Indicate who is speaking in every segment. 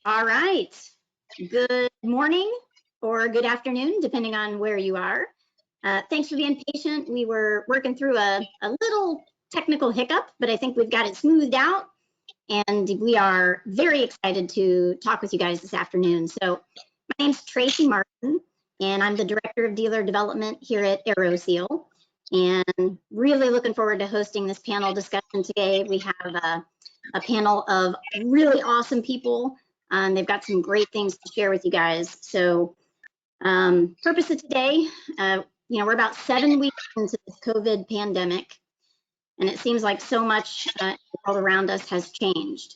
Speaker 1: All right. Good morning or good afternoon, depending on where you are. Thanks for being patient. We were working through a little technical hiccup, but I think we've got it smoothed out, and we are very excited to talk with you guys this afternoon. So my name's Tracy Martin, and I'm the Director of Dealer Development here at Aeroseal, and really looking forward to hosting this panel discussion today. We have a panel of really awesome people. They've got some great things to share with you guys. So purpose of today, we're about 7 weeks into this COVID pandemic, and it seems like so much all around us has changed.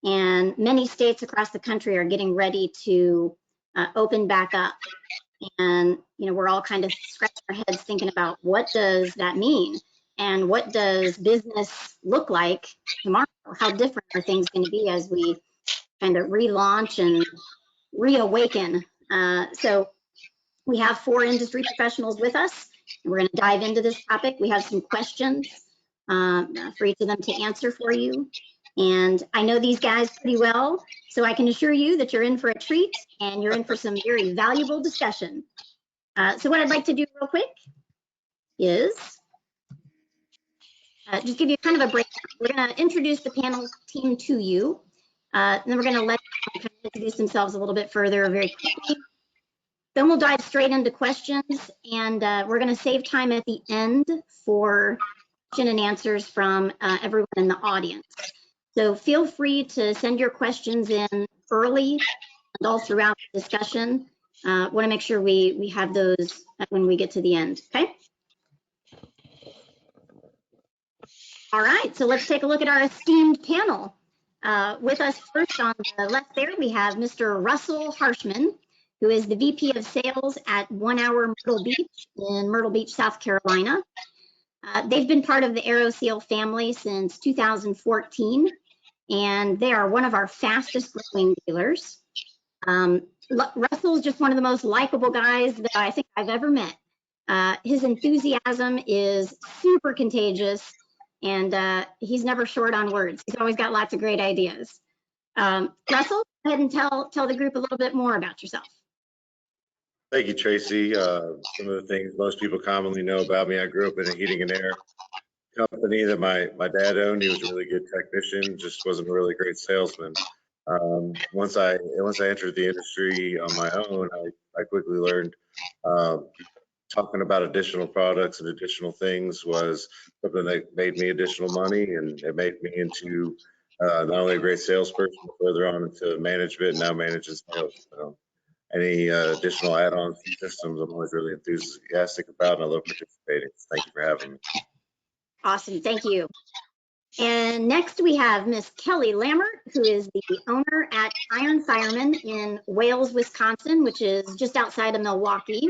Speaker 1: And many states across the country are getting ready to open back up. And, we're all kind of scratching our heads thinking about what does that mean? And what does business look like tomorrow? How different are things going to be as we kind of relaunch and reawaken? So we have 4 industry professionals with us. We're going to dive into this topic. We have some questions for each of them to answer for you. And I know these guys pretty well, so I can assure you that you're in for a treat and you're in for some very valuable discussion. So what I'd like to do real quick is just give you kind of a breakdown. We're going to introduce the panel team to you. Then we're going to let them kind of introduce themselves a little bit further very quickly. Then we'll dive straight into questions, and we're going to save time at the end for question and answers from everyone in the audience. So feel free to send your questions in early and all throughout the discussion. Want to make sure we have those when we get to the end, okay? All right, so let's take a look at our esteemed panel. With us first on the left there, we have Mr. Russell Harshman, who is the VP of Sales at 1 Hour Myrtle Beach in Myrtle Beach, South Carolina. They've been part of the Aeroseal family since 2014, and they are one of our fastest growing dealers. Russell is just one of the most likable guys that I think I've ever met. His enthusiasm is super contagious, and he's never short on words. He's always got lots of great ideas. Russell, go ahead and tell the group a little bit more about yourself.
Speaker 2: Thank you, Tracy. Some of the things most people commonly know about me, I grew up in a heating and air company that my dad owned. He was a really good technician, just wasn't a really great salesman. Once I entered the industry on my own, I quickly learned talking about additional products and additional things was something that made me additional money, and it made me into not only a great salesperson, but further on into management, and now managing sales. So any additional add-on systems, I'm always really enthusiastic about, and I love participating. Thank you for having me.
Speaker 1: Awesome, thank you. And next we have Miss Kelly Lammert, who is the owner at Iron Fireman in Wales, Wisconsin, which is just outside of Milwaukee.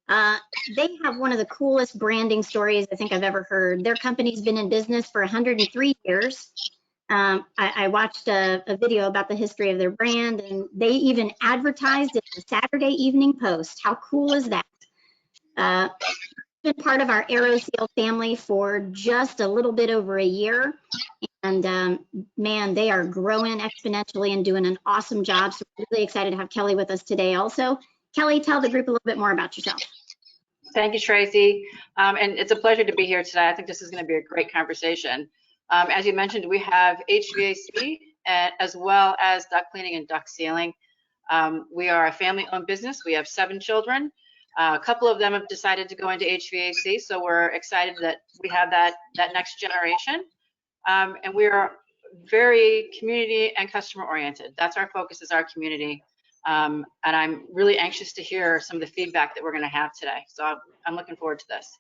Speaker 1: They have one of the coolest branding stories I think I've ever heard. Their company's been in business for 103 years. I watched a video about the history of their brand, and they even advertised in the Saturday Evening Post. How cool is that? Been part of our Aeroseal family for just a little bit over a year, and man, they are growing exponentially and doing an awesome job. So we're really excited to have Kelly with us today also. Kelly, tell the group a little bit more about yourself.
Speaker 3: Thank you, Tracy. And it's a pleasure to be here today. I think this is going to be a great conversation. As you mentioned, we have HVAC as well as duct cleaning and duct sealing. We are a family-owned business. We have 7 children. A couple of them have decided to go into HVAC, so we're excited that we have that next generation. And we are very community and customer oriented. That's our focus, is our community. And I'm really anxious to hear some of the feedback that we're going to have today. So I'm looking forward to this.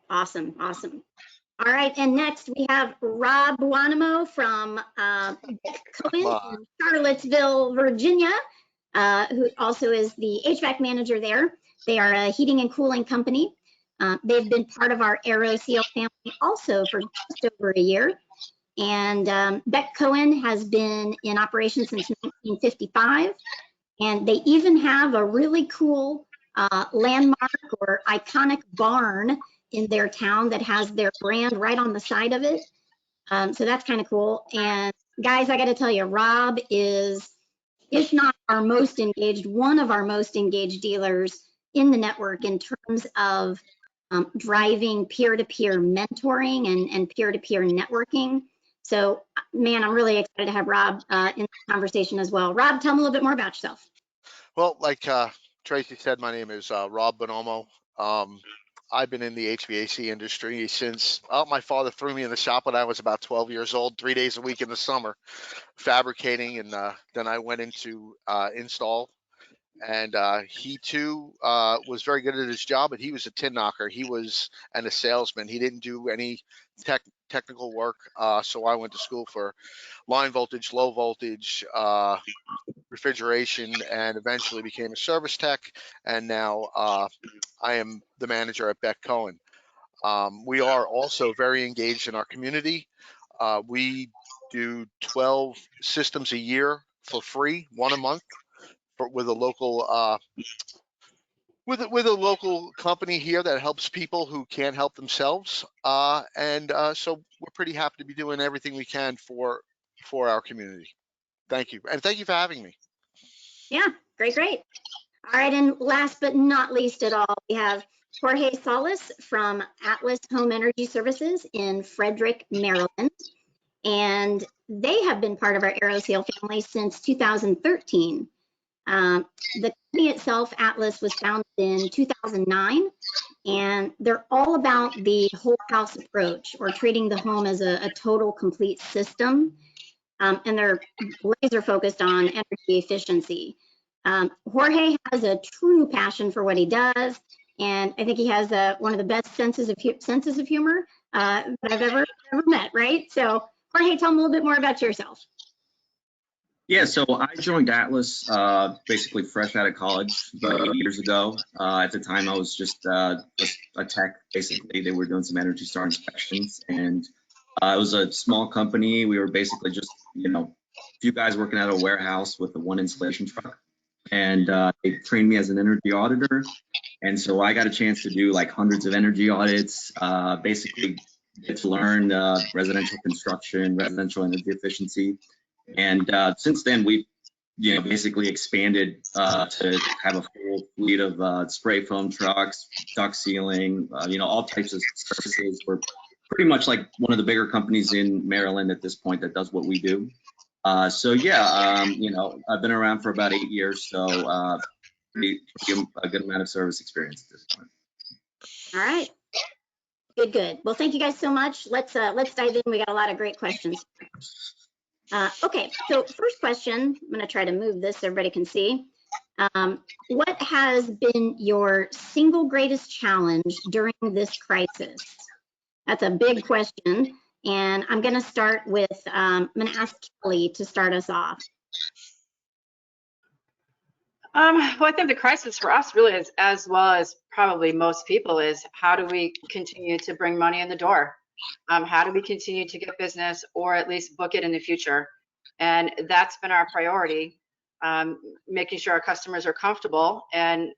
Speaker 1: Awesome, awesome. All right, and next we have Rob Buonamo from Cohen in Charlottesville, Virginia, who also is the HVAC manager there. They are a heating and cooling company. They've been part of our Aeroseal family also for just over a year. And Beck Cohen has been in operation since 1955. And they even have a really cool landmark or iconic barn in their town that has their brand right on the side of it. So that's kind of cool. And Guys, I got to tell you, Rob is, if not our most engaged, one of our most engaged dealers in the network in terms of driving peer-to-peer mentoring and peer-to-peer networking. So, man, I'm really excited to have Rob in the conversation as well. Rob, tell me a little bit more about yourself.
Speaker 4: Well, like Tracy said, my name is Rob Bonomo. I've been in the HVAC industry since my father threw me in the shop when I was about 12 years old, 3 days a week in the summer, fabricating, and then I went into install. And he too was very good at his job, but he was a tin knocker. He was a salesman. He didn't do any technical work. So I went to school for line voltage, low voltage, refrigeration, and eventually became a service tech. And now I am the manager at Beck Cohen. We are also very engaged in our community. We do 12 systems a year for free, one a month, with a local with a local company here that helps people who can't help themselves. So we're pretty happy to be doing everything we can for our community. Thank you, and thank you for having me.
Speaker 1: Yeah, great. All right, and last but not least at all, we have Jorge Salas from Atlas Home Energy Services in Frederick, Maryland. And they have been part of our Aeroseal family since 2013. The company itself, Atlas, was founded in 2009, and they're all about the whole house approach, or treating the home as a total complete system. And they're laser focused on energy efficiency. Jorge has a true passion for what he does, and I think he has one of the best senses of humor that I've ever met. Right? So, Jorge, tell me a little bit more about yourself.
Speaker 5: Yeah, so I joined Atlas basically fresh out of college about 8 years ago. At the time, I was just a tech. Basically, they were doing some Energy Star inspections, and it was a small company. We were basically just, a few guys working at a warehouse with one installation truck, and they trained me as an energy auditor. And so I got a chance to do like hundreds of energy audits, basically get to learn residential construction, residential energy efficiency. And since then, we've basically expanded to have a full fleet of spray foam trucks, duct sealing, all types of services. We're pretty much like one of the bigger companies in Maryland at this point that does what we do. So yeah, I've been around for about 8 years, so pretty a good amount of service experience at this point.
Speaker 1: All right. Good. Well, thank you guys so much. Let's dive in. We got a lot of great questions. Okay, so first question, I'm going to try to move this so everybody can see. What has been your single greatest challenge during this crisis? That's a big question, and I'm going to start with, I'm going to ask Kelly to start us off.
Speaker 3: Well, I think the crisis for us really is, as well as probably most people, is how do we continue to bring money in the door? How do we continue to get business, or at least book it in the future? And that's been our priority, making sure our customers are comfortable and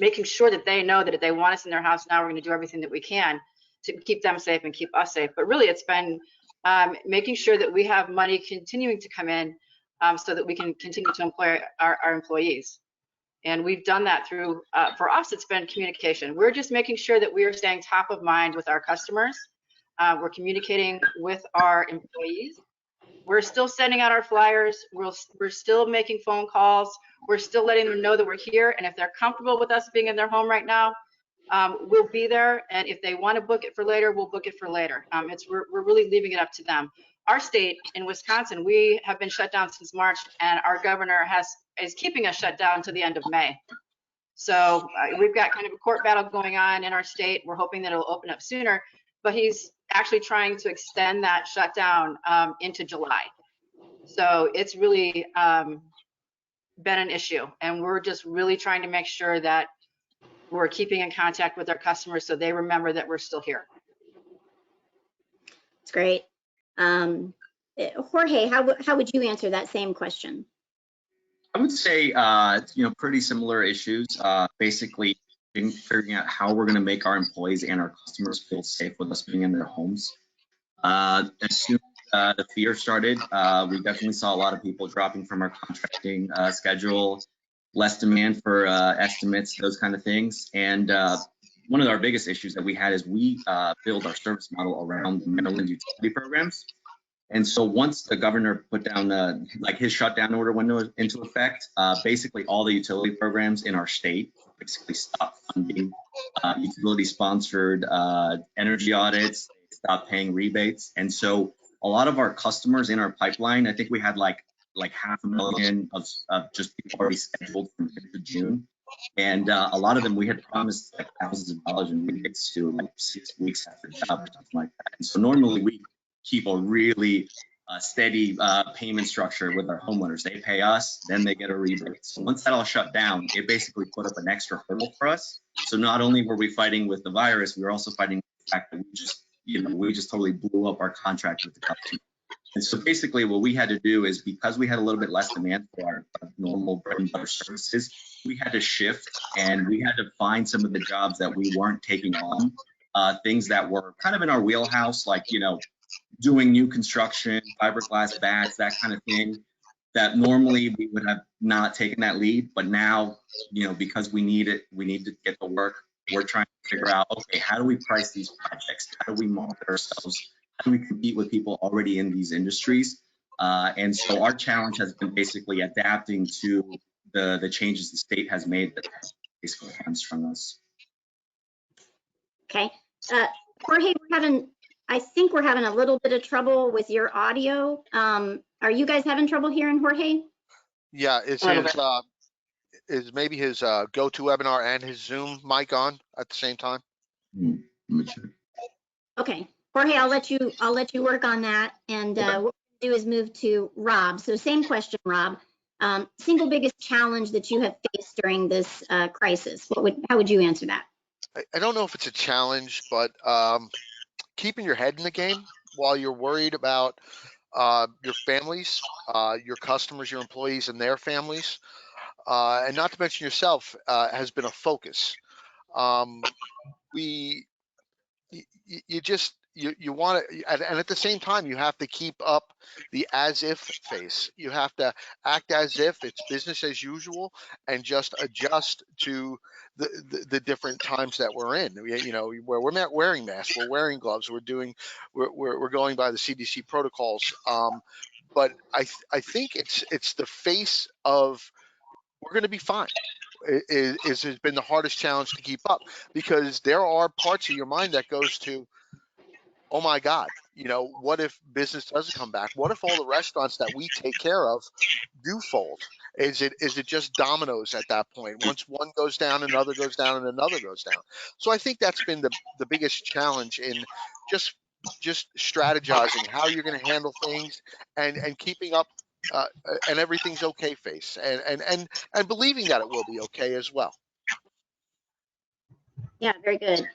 Speaker 3: making sure that they know that if they want us in their house now, we're going to do everything that we can to keep them safe and keep us safe. But really, it's been making sure that we have money continuing to come in so that we can continue to employ our employees. And we've done that through, for us, it's been communication. We're just making sure that we are staying top of mind with our customers. We're communicating with our employees. We're still sending out our flyers. We're still making phone calls. We're still letting them know that we're here. And if they're comfortable with us being in their home right now, we'll be there. And if they want to book it for later, we'll book it for later. We're really leaving it up to them. Our state in Wisconsin, we have been shut down since March, and our governor is keeping us shut down to the end of May. So we've got kind of a court battle going on in our state. We're hoping that it'll open up sooner, but he's actually trying to extend that shutdown into July. So it's really been an issue, and we're just really trying to make sure that we're keeping in contact with our customers so they remember that we're still here.
Speaker 1: That's great. Jorge, how would you answer that same question?
Speaker 5: I would say, pretty similar issues. Basically, figuring out how we're going to make our employees and our customers feel safe with us being in their homes. As soon the fear started, we definitely saw a lot of people dropping from our contracting schedule, less demand for estimates, those kind of things. And one of our biggest issues that we had is we build our service model around the Maryland utility programs. And so once the governor put down like his shutdown order went into effect, basically all the utility programs in our state basically stopped funding utility sponsored energy audits, they stopped paying rebates. And so a lot of our customers in our pipeline, I think we had like $500,000 of just people already scheduled from here to June. And a lot of them, we had promised like thousands of dollars in rebates to like 6 weeks after job or something like that. And so normally we keep a really steady payment structure with our homeowners. They pay us, then they get a rebate. So once that all shut down, it basically put up an extra hurdle for us. So not only were we fighting with the virus, we were also fighting with the fact that we just totally blew up our contract with the customer. And so basically what we had to do is, because we had a little bit less demand for our normal bread and butter services, we had to shift and we had to find some of the jobs that we weren't taking on, things that were kind of in our wheelhouse, like, doing new construction, fiberglass bats, that kind of thing, that normally we would have not taken that lead. But now, because we need to get the work, we're trying to figure out, okay, how do we price these projects? How do we market ourselves? How do we compete with people already in these industries? And so our challenge has been basically adapting to the changes the state has made that have basically hamstrung us.
Speaker 1: Okay. Jorge, I think we're having a little bit of trouble with your audio. Are you guys having trouble hearing Jorge?
Speaker 4: Yeah, is maybe his GoToWebinar and his Zoom mic on at the same time?
Speaker 5: Let me check.
Speaker 1: Okay, Jorge, I'll let you work on that. And what we'll do is move to Rob. So same question, Rob. Single biggest challenge that you have faced during this crisis. How would you answer that?
Speaker 4: I don't know if it's a challenge, but keeping your head in the game while you're worried about your families, your customers, your employees, and their families, and not to mention yourself, has been a focus. You want to, and at the same time, you have to keep up the as if face. You have to act as if it's business as usual and just adjust to the different times that we're in. Where we're not wearing masks, we're wearing gloves, we're going by the CDC protocols. But I think it's the face of, we're going to be fine. Has been the hardest challenge to keep up, because there are parts of your mind that goes to, oh my God, what if business doesn't come back? What if all the restaurants that we take care of do fold? Is it just dominoes at that point? Once one goes down, another goes down, and another goes down. So I think that's been the biggest challenge in just strategizing how you're going to handle things and keeping up and everything's okay face, and believing that it will be okay as well.
Speaker 1: Yeah, very good.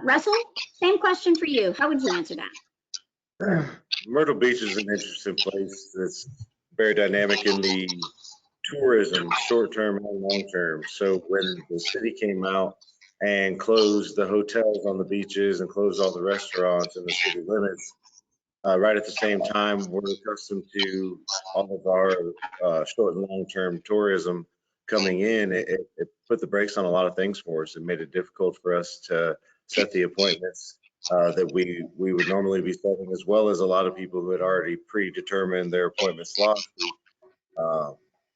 Speaker 1: Russell, same question for you. How would you answer that?
Speaker 2: Myrtle Beach is an interesting place that's very dynamic in the tourism, short-term and long-term. So when the city came out and closed the hotels on the beaches and closed all the restaurants in the city limits, right at the same time, we're accustomed to all of our short and long-term tourism coming in. It put the brakes on a lot of things for us. It made it difficult for us to set the appointments that we would normally be setting, as well as a lot of people who had already predetermined their appointment slots.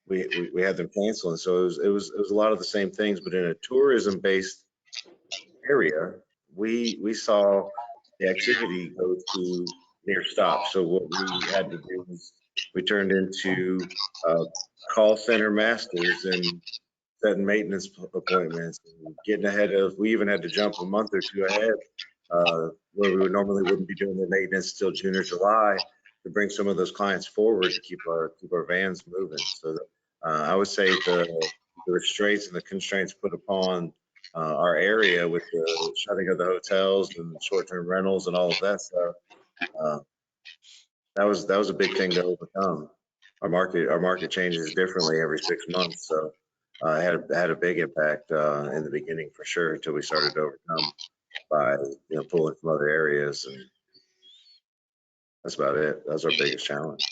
Speaker 2: We had them canceling. So it was a lot of the same things, but in a tourism-based area, we saw the activity go to near stop. So what we had to do is we turned into call center masters and setting maintenance appointments, and getting ahead of. We even had to jump a month or two ahead, where we wouldn't be doing the maintenance till June or July, to bring some of those clients forward to keep our vans moving. So I would say the restraints and the constraints put upon our area with the shutting of the hotels and short-term rentals and all of that stuff, that was a big thing to overcome. Our market changes differently every 6 months, so it had a big impact in the beginning for sure, until we started to overcome by pulling from other areas. And that's about it. That's our biggest challenge.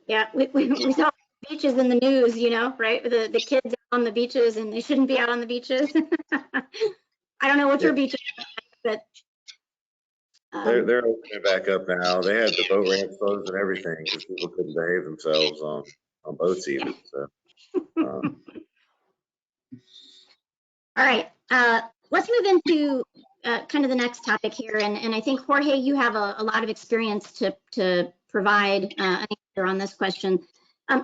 Speaker 1: Yeah, we saw beaches in the news, you know, right? The kids on the beaches and they shouldn't be out on the beaches. I don't know what your beach is, but
Speaker 2: They're opening back up now. They had the boat ramps closed and everything because people couldn't behave themselves on boats even. So
Speaker 1: all right, let's move into kind of the next topic here. And I think, Jorge, you have a lot of experience to provide an answer on this question.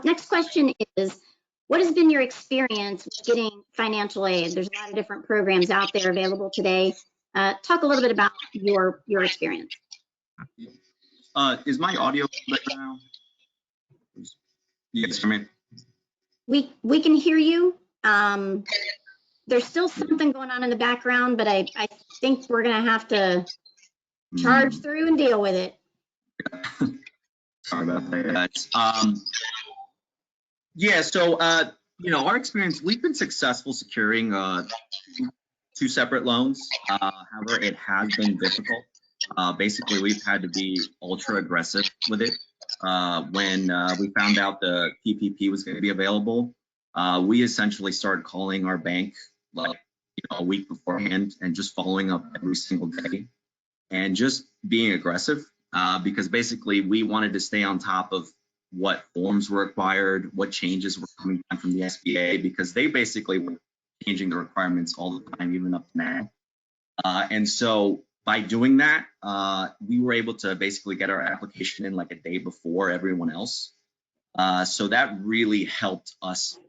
Speaker 1: Next question is, what has been your experience with getting financial aid? There's a lot of different programs out there available today. Talk a little bit about your experience.
Speaker 5: Is my audio better now? You guys hear me?
Speaker 1: We can hear you. There's still something going on in the background, but I think we're gonna have to charge through and deal with it.
Speaker 5: Sorry about that, guys. Yeah, so you know, our experience, we've been successful securing two separate loans. However, it has been difficult. Basically, we've had to be ultra aggressive with it. When we found out the PPP was going to be available, we essentially started calling our bank like a week beforehand and just following up every single day and just being aggressive because basically we wanted to stay on top of what forms were required, what changes were coming down from the SBA, because they basically were changing the requirements all the time, even up to now. And so by doing that, we were able to basically get our application in like a day before everyone else. So that really helped us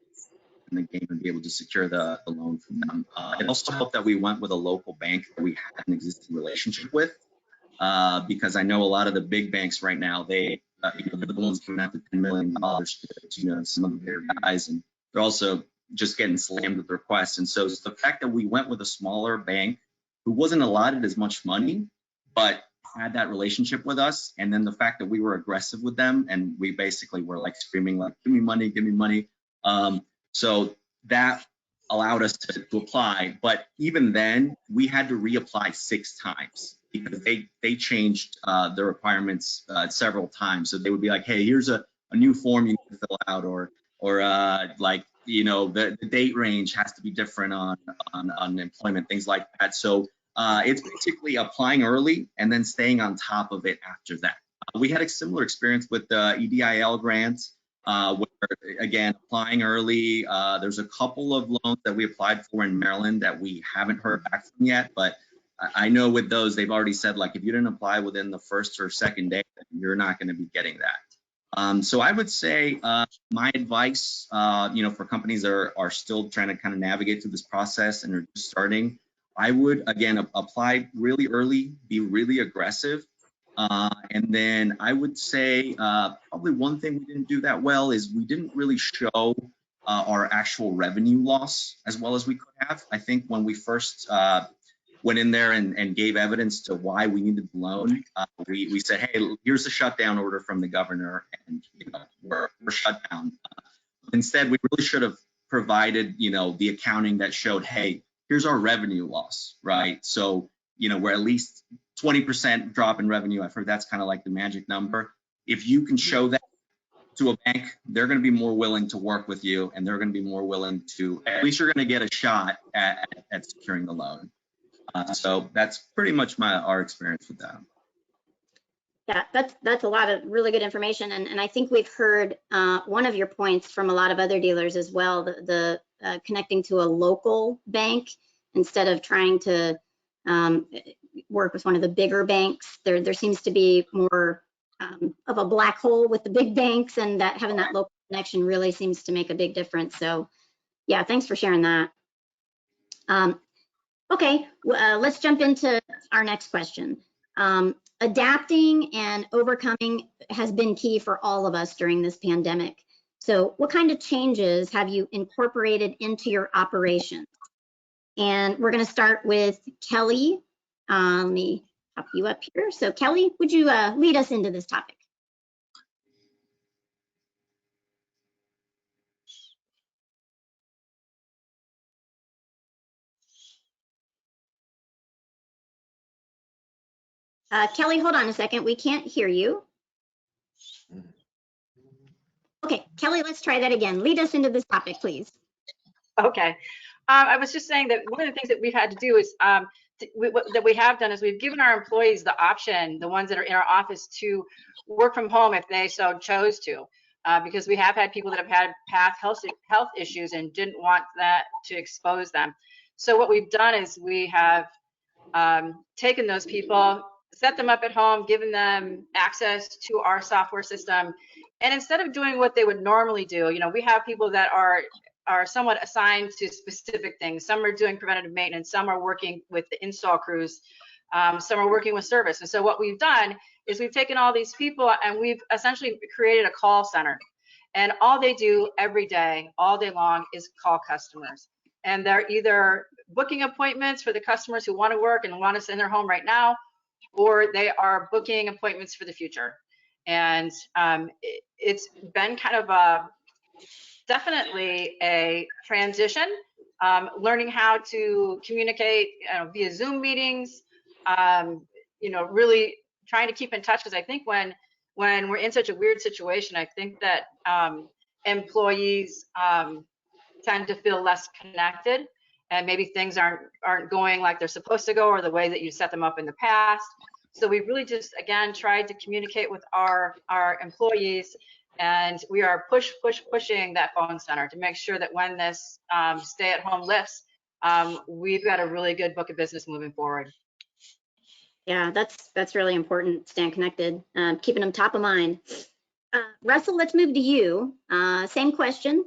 Speaker 5: in the game and be able to secure the loan from them. It also helped that we went with a local bank that we had an existing relationship with, because I know a lot of the big banks right now, they the loans coming out to $10 million to some of their guys, and they're also just getting slammed with requests. And so the fact that we went with a smaller bank who wasn't allotted as much money, but had that relationship with us, and then the fact that we were aggressive with them and we basically were like screaming like, give me money, give me money. So that allowed us to apply. But even then, we had to reapply 6 times because they changed the requirements several times. So they would be like, hey, here's a new form you need to fill out, or like, you know, the date range has to be different on employment, things like that. So it's basically applying early and then staying on top of it after that. We had a similar experience with the EDIL grants, where again, applying early. There's a couple of loans that we applied for in Maryland that we haven't heard back from yet, but I know with those, they've already said, like, if you didn't apply within the first or second day, you're not going to be getting that. So I would say my advice, you know, for companies that are still trying to kind of navigate through this process and are just starting, I would, again, apply really early, be really aggressive. And then I would say probably one thing we didn't do that well is we didn't really show our actual revenue loss as well as we could have. I think when we first went in there and gave evidence to why we needed the loan, we said, hey, here's the shutdown order from the governor, and you know, we're shut down. Instead, we really should have provided, you know, the accounting that showed, hey, here's our revenue loss, right? So, you know, we're at least 20% drop in revenue. I've heard that's kind of like the magic number. If you can show that to a bank, they're going to be more willing to work with you, and they're going to be more willing to, at least you're going to get a shot at securing the loan. So that's pretty much our experience with that.
Speaker 1: Yeah, that's a lot of really good information, and I think we've heard one of your points from a lot of other dealers as well, the connecting to a local bank instead of trying to work with one of the bigger banks. There seems to be more of a black hole with the big banks, and that having that local connection really seems to make a big difference. So yeah, thanks for sharing that. Okay, let's jump into our next question. Adapting and overcoming has been key for all of us during this pandemic. So what kind of changes have you incorporated into your operations? And we're going to start with Kelly. Let me pop you up here. So Kelly, would you lead us into this topic? Kelly, hold on a second. We can't hear you. Okay, Kelly, let's try that again. Lead us into this topic, please.
Speaker 3: Okay. I was just saying that one of the things that we've had to do is that we have done is we've given our employees the option, the ones that are in our office, to work from home if they so chose to, because we have had people that have had past health issues and didn't want that to expose them. So what we've done is we have taken those people, set them up at home, given them access to our software system. And instead of doing what they would normally do, you know, we have people that are somewhat assigned to specific things. Some are doing preventative maintenance, some are working with the install crews, some are working with service. And so what we've done is we've taken all these people and we've essentially created a call center. And all they do every day, all day long, is call customers. And they're either booking appointments for the customers who want to work and want us in their home right now, or they are booking appointments for the future. And it's been kind of definitely a transition, learning how to communicate via Zoom meetings, really trying to keep in touch, because I think when we're in such a weird situation, I think that employees tend to feel less connected, and maybe things aren't going like they're supposed to go, or the way that you set them up in the past. So we really just, again, tried to communicate with our employees, and we are pushing that phone center to make sure that when this stay-at-home lifts, we've got a really good book of business moving forward.
Speaker 1: Yeah, that's really important, staying connected, keeping them top of mind. Russell, let's move to you. Same question.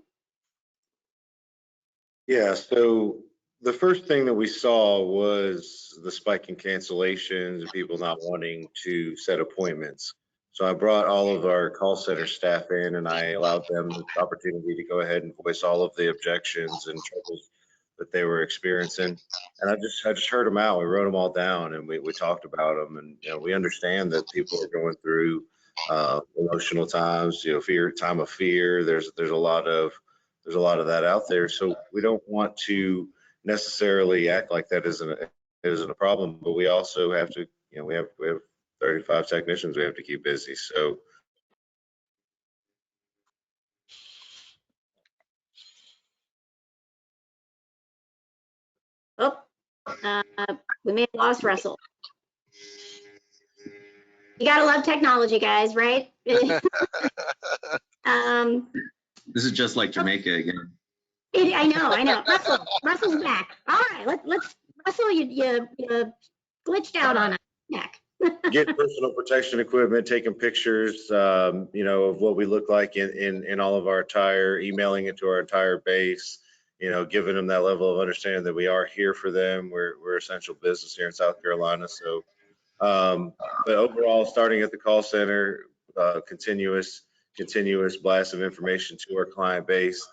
Speaker 2: Yeah, so the first thing that we saw was the spike in cancellations and people not wanting to set appointments. So I brought all of our call center staff in and I allowed them the opportunity to go ahead and voice all of the objections and troubles that they were experiencing. And I just heard them out. We wrote them all down and we talked about them. And we understand that people are going through emotional times, time of fear. There's a lot of that out there. So we don't want to necessarily act like that isn't a problem, but we also have to, we have 35 technicians we have to keep busy. So
Speaker 1: We may have lost Russell. You gotta love technology, guys, right?
Speaker 5: This is just like Jamaica again.
Speaker 1: I know. Russell's back. All right, let's Russell, you glitched out on us. Back.
Speaker 2: Get personal protection equipment, taking pictures, of what we look like in all of our attire, emailing it to our entire base, giving them that level of understanding that we are here for them. We're essential business here in South Carolina. So, but overall, starting at the call center, continuous blast of information to our client base,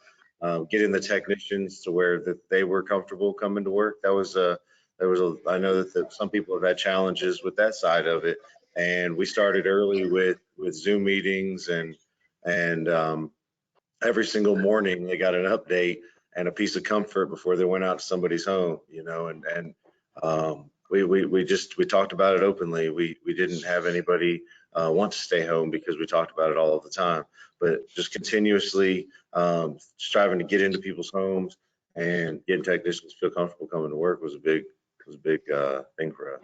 Speaker 2: getting the technicians to where that they were comfortable coming to work. I know that some people have had challenges with that side of it, and we started early with Zoom meetings and every single morning they got an update and a piece of comfort before they went out to somebody's home, we talked about it openly. We didn't have anybody want to stay home because we talked about it all of the time, but just continuously striving to get into people's homes and getting technicians to feel comfortable coming to work was a big thing for us.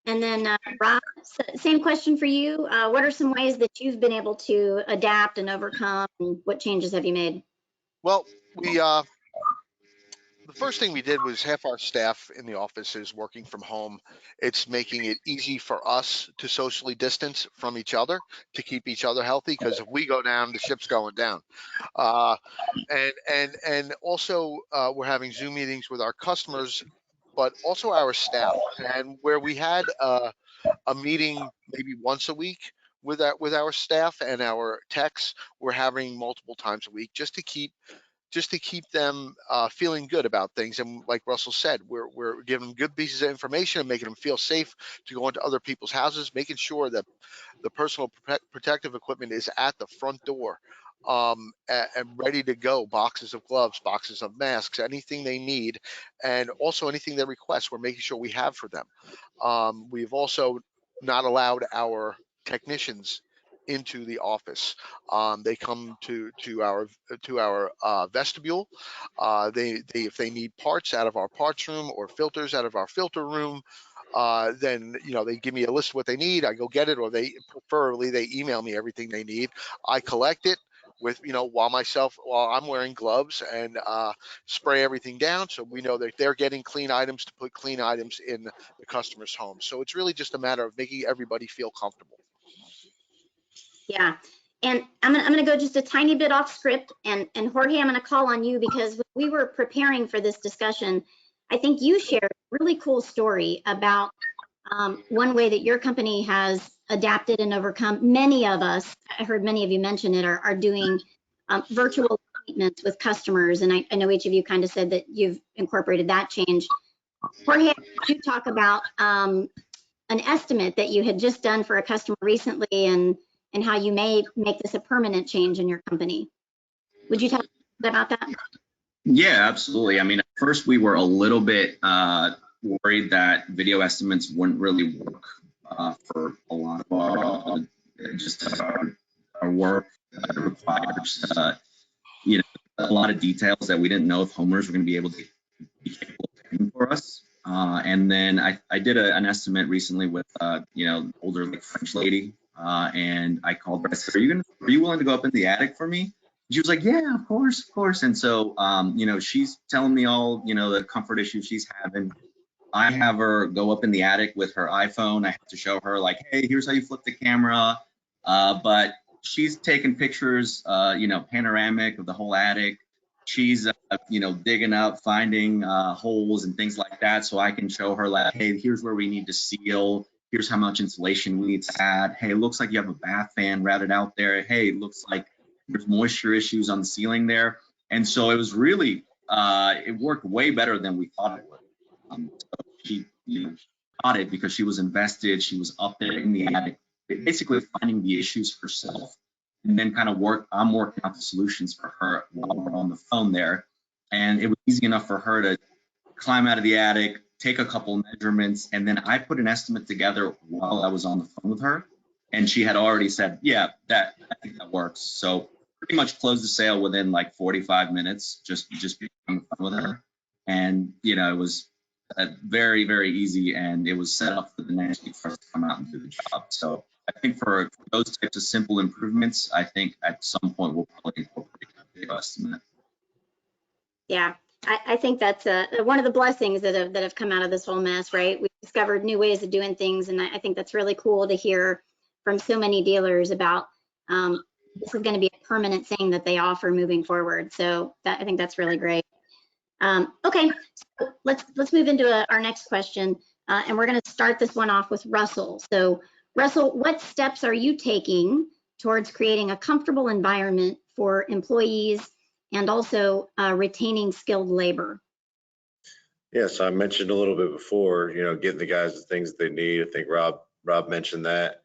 Speaker 1: And then Rob, same question for you. What are some ways that you've been able to adapt and overcome, and what changes have you made?
Speaker 4: Well, the first thing we did was half our staff in the office is working from home. It's making it easy for us to socially distance from each other to keep each other healthy, because if we go down, the ship's going down. And also we're having Zoom meetings with our customers, but also our staff. And where we had a meeting maybe once a week with our staff and our techs, we're having multiple times a week just to keep them feeling good about things. And like Russell said, we're giving them good pieces of information and making them feel safe to go into other people's houses, making sure that the personal protective equipment is at the front door and ready to go, boxes of gloves, boxes of masks, anything they need, and also anything they request, we're making sure we have for them. We've also not allowed our technicians into the office. They come to our vestibule. If they need parts out of our parts room or filters out of our filter room, then they give me a list of what they need. I go get it, or preferably they email me everything they need. I collect it with while I'm wearing gloves and spray everything down, so we know that they're getting clean items to put clean items in the customer's home. So it's really just a matter of making everybody feel comfortable.
Speaker 1: Yeah. And I'm gonna go just a tiny bit off script, and Jorge, I'm gonna call on you, because when we were preparing for this discussion, I think you shared a really cool story about one way that your company has adapted and overcome. Many of us, I heard many of you mention it, are doing virtual appointments with customers, and I know each of you kind of said that you've incorporated that change. Jorge, could you talk about an estimate that you had just done for a customer recently, and how you may make this a permanent change in your company? Would you talk about that?
Speaker 5: Yeah, absolutely. I mean, at first we were a little bit worried that video estimates wouldn't really work for a lot of our work. It requires a lot of details that we didn't know if homeowners were going to be able to be capable of paying for us. And then I did an estimate recently with older French lady, and I called her. I said, "Are you willing to go up in the attic for me?" She was like, "Yeah, of course, of course." And so she's telling me all the comfort issues she's having. I have her go up in the attic with her iPhone. I have to show her, like, "Hey, here's how you flip the camera." But she's taking pictures, panoramic of the whole attic. She's digging up, finding holes and things like that, so I can show her, like, "Hey, here's where we need to seal. Here's how much insulation we need to add. Hey, it looks like you have a bath fan routed out there. Hey, it looks like there's moisture issues on the ceiling there." And so it was really it worked way better than we thought it would. So she got it because she was invested. She was up there in the attic, basically finding the issues herself, and then I'm working out the solutions for her while we're on the phone there. And it was easy enough for her to climb out of the attic, take a couple measurements, and then I put an estimate together while I was on the phone with her. And she had already said, "Yeah, I think that works." So pretty much closed the sale within like 45 minutes, just being on the phone with her. And it was very, very easy, and it was set up for the next week for us to come out and do the job. So I think for those types of simple improvements, I think at some point we'll probably incorporate a video estimate.
Speaker 1: Yeah, I think that's one of the blessings that have come out of this whole mess, right? We've discovered new ways of doing things, and I think that's really cool to hear from so many dealers about this is going to be a permanent thing that they offer moving forward. So I think that's really great. Okay, so let's move into our next question, and we're going to start this one off with Russell. So Russell, what steps are you taking towards creating a comfortable environment for employees and also retaining skilled labor?
Speaker 2: Yes, I mentioned a little bit before, getting the guys the things that they need. I think Rob mentioned that.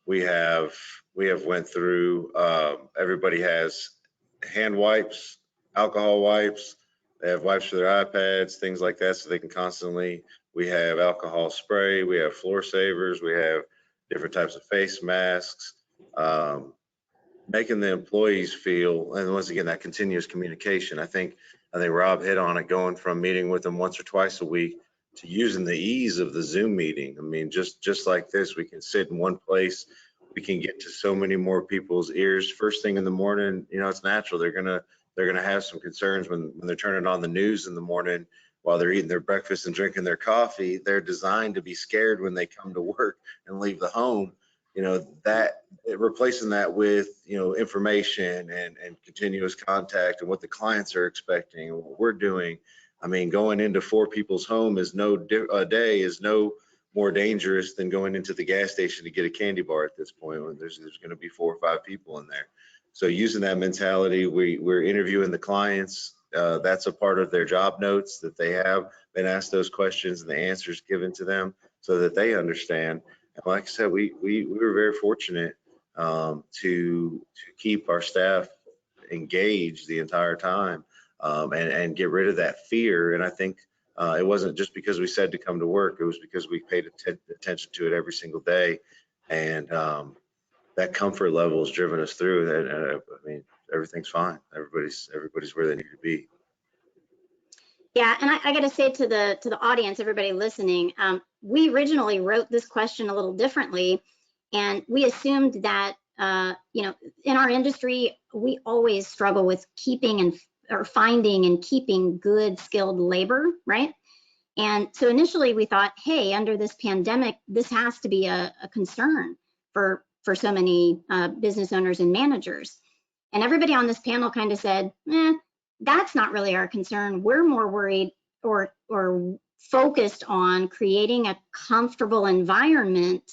Speaker 2: We have went through, everybody has hand wipes, alcohol wipes. They have wipes for their iPads, things like that, so they can constantly. We have alcohol spray. We have floor savers. We have different types of face masks. Making the employees feel, and once again, that continuous communication. I think Rob hit on it, going from meeting with them once or twice a week to using the ease of the Zoom meeting. I mean, just like this, we can sit in one place. We can get to so many more people's ears first thing in the morning. It's natural. They're gonna have some concerns when they're turning on the news in the morning while they're eating their breakfast and drinking their coffee. They're designed to be scared when they come to work and leave the home. That replacing that with information and continuous contact and what the clients are expecting and what we're doing. I mean, going into 4 people's home is no more dangerous than going into the gas station to get a candy bar at this point, when there's going to be 4 or 5 people in there. So using that mentality, we're interviewing the clients. That's a part of their job notes, that they have been asked those questions and the answers given to them so that they understand. And like I said, we were very fortunate. to keep our staff engaged the entire time, and get rid of that fear. And I think it wasn't just because we said to come to work, it was because we paid attention to it every single day. And that comfort level has driven us through. And I mean, everything's fine. Everybody's where they need to be.
Speaker 1: Yeah, and I got to say to the audience, everybody listening, we originally wrote this question a little differently, and we assumed that you know, in our industry, we always struggle with finding and keeping good skilled labor, right? And so initially we thought, hey, under this pandemic, this has to be a concern for so many business owners and managers. And everybody on this panel kind of said, that's not really our concern. We're more worried or focused on creating a comfortable environment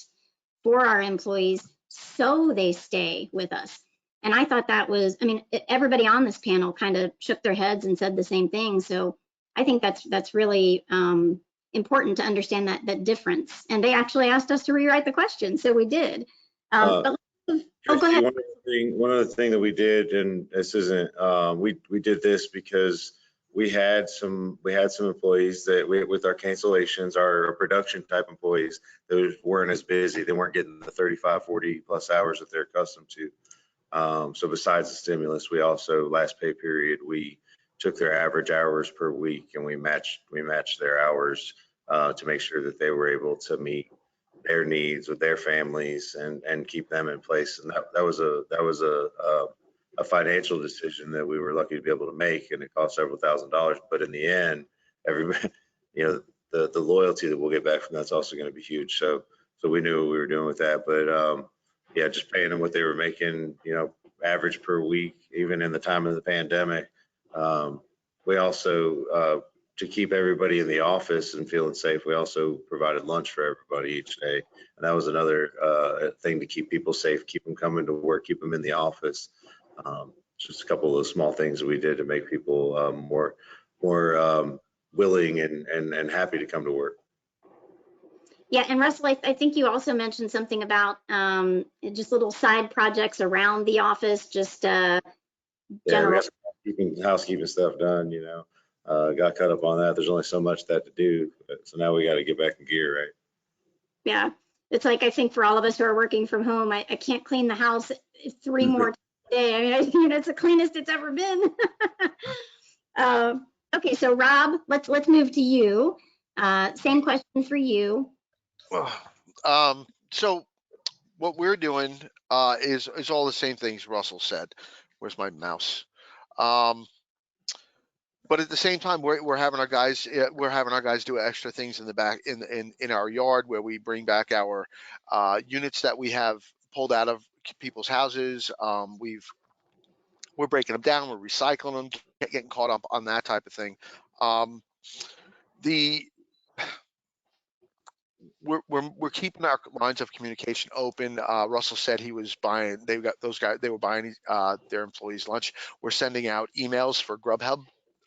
Speaker 1: for our employees so they stay with us. And I thought that was, I mean, everybody on this panel kind of shook their heads and said the same thing. So I think that's really important to understand that difference. And they actually asked us to rewrite the question, so we did. Go ahead.
Speaker 2: One other thing that we did, and this isn't, we did this because we had some employees that with our cancellations, our production type employees that weren't as busy. They weren't getting the 35, 40 plus hours that they're accustomed to. So besides the stimulus, we also, last pay period, we took their average hours per week and we matched their hours to make sure that they were able to meet their needs with their families and keep them in place. And that was a financial decision that we were lucky to be able to make, and it cost several $1,000s. But in the end, everybody, you know, the loyalty that we'll get back from that's also going to be huge. So we knew what we were doing with that. But yeah, just paying them what they were making, you know, average per week, even in the time of the pandemic. We also, to keep everybody in the office and feeling safe, we also provided lunch for everybody each day. And that was another thing to keep people safe, keep them coming to work, keep them in the office. Just a couple of those small things that we did to make people more willing and happy to come to work.
Speaker 1: Yeah, and Russell, I think you also mentioned something about just little side projects around the office, just general.
Speaker 2: Yeah, housekeeping stuff done, you know. Got caught up on that. There's only so much that to do. So now we got to get back in gear, right?
Speaker 1: Yeah, it's like, I think for all of us who are working from home, I can't clean the house 3 more times a day. I mean, it's the cleanest it's ever been. Okay, so Rob, let's move to you. Same question for you.
Speaker 4: So what we're doing is all the same things Russell said. Where's my mouse? But at the same time, we're having our guys do extra things in the back in our yard, where we bring back our units that we have pulled out of people's houses. We're breaking them down, we're recycling them, getting caught up on that type of thing. We're keeping our lines of communication open. Russell said he was buying. They were buying their employees lunch. We're sending out emails for Grubhub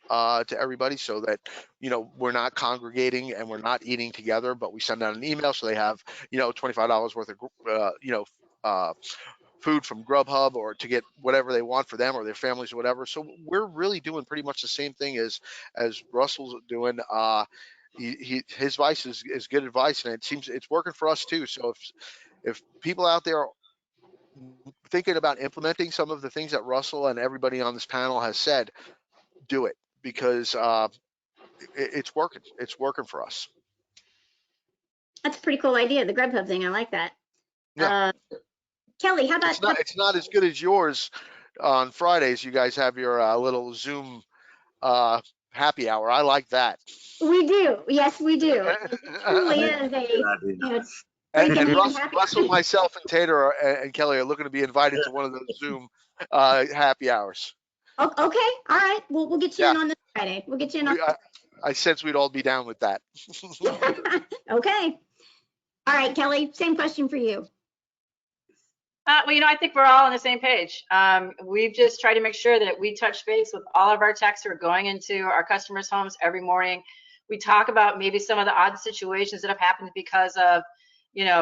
Speaker 4: to everybody, so that, you know, we're not congregating and we're not eating together, but we send out an email so they have, you know, $25 worth of food from Grubhub, or to get whatever they want for them or their families or whatever. So we're really doing pretty much the same thing as Russell's doing. His advice is good advice, and it seems it's working for us too. So if people out there are thinking about implementing some of the things that Russell and everybody on this panel has said, do it, because it's working. It's working for us.
Speaker 1: That's a pretty cool idea, the Grubhub thing. I like that.
Speaker 4: Yeah.
Speaker 1: Kelly, how about
Speaker 4: it's not as good as yours on Fridays. You guys have your little Zoom happy hour. I like that.
Speaker 1: We do. Yes, we do. It truly is a
Speaker 4: and Russell, myself, and Tater and Kelly are looking to be invited to one of those Zoom happy hours.
Speaker 1: Okay. All right. We'll get you in on this Friday. We'll get you in on.
Speaker 4: I sense we'd all be down with that.
Speaker 1: Okay. All right, Kelly, same question for you.
Speaker 3: Well, you know, I think we're all on the same page. We've just tried to make sure that we touch base with all of our techs who are going into our customers' homes every morning. We talk about maybe some of the odd situations that have happened because of,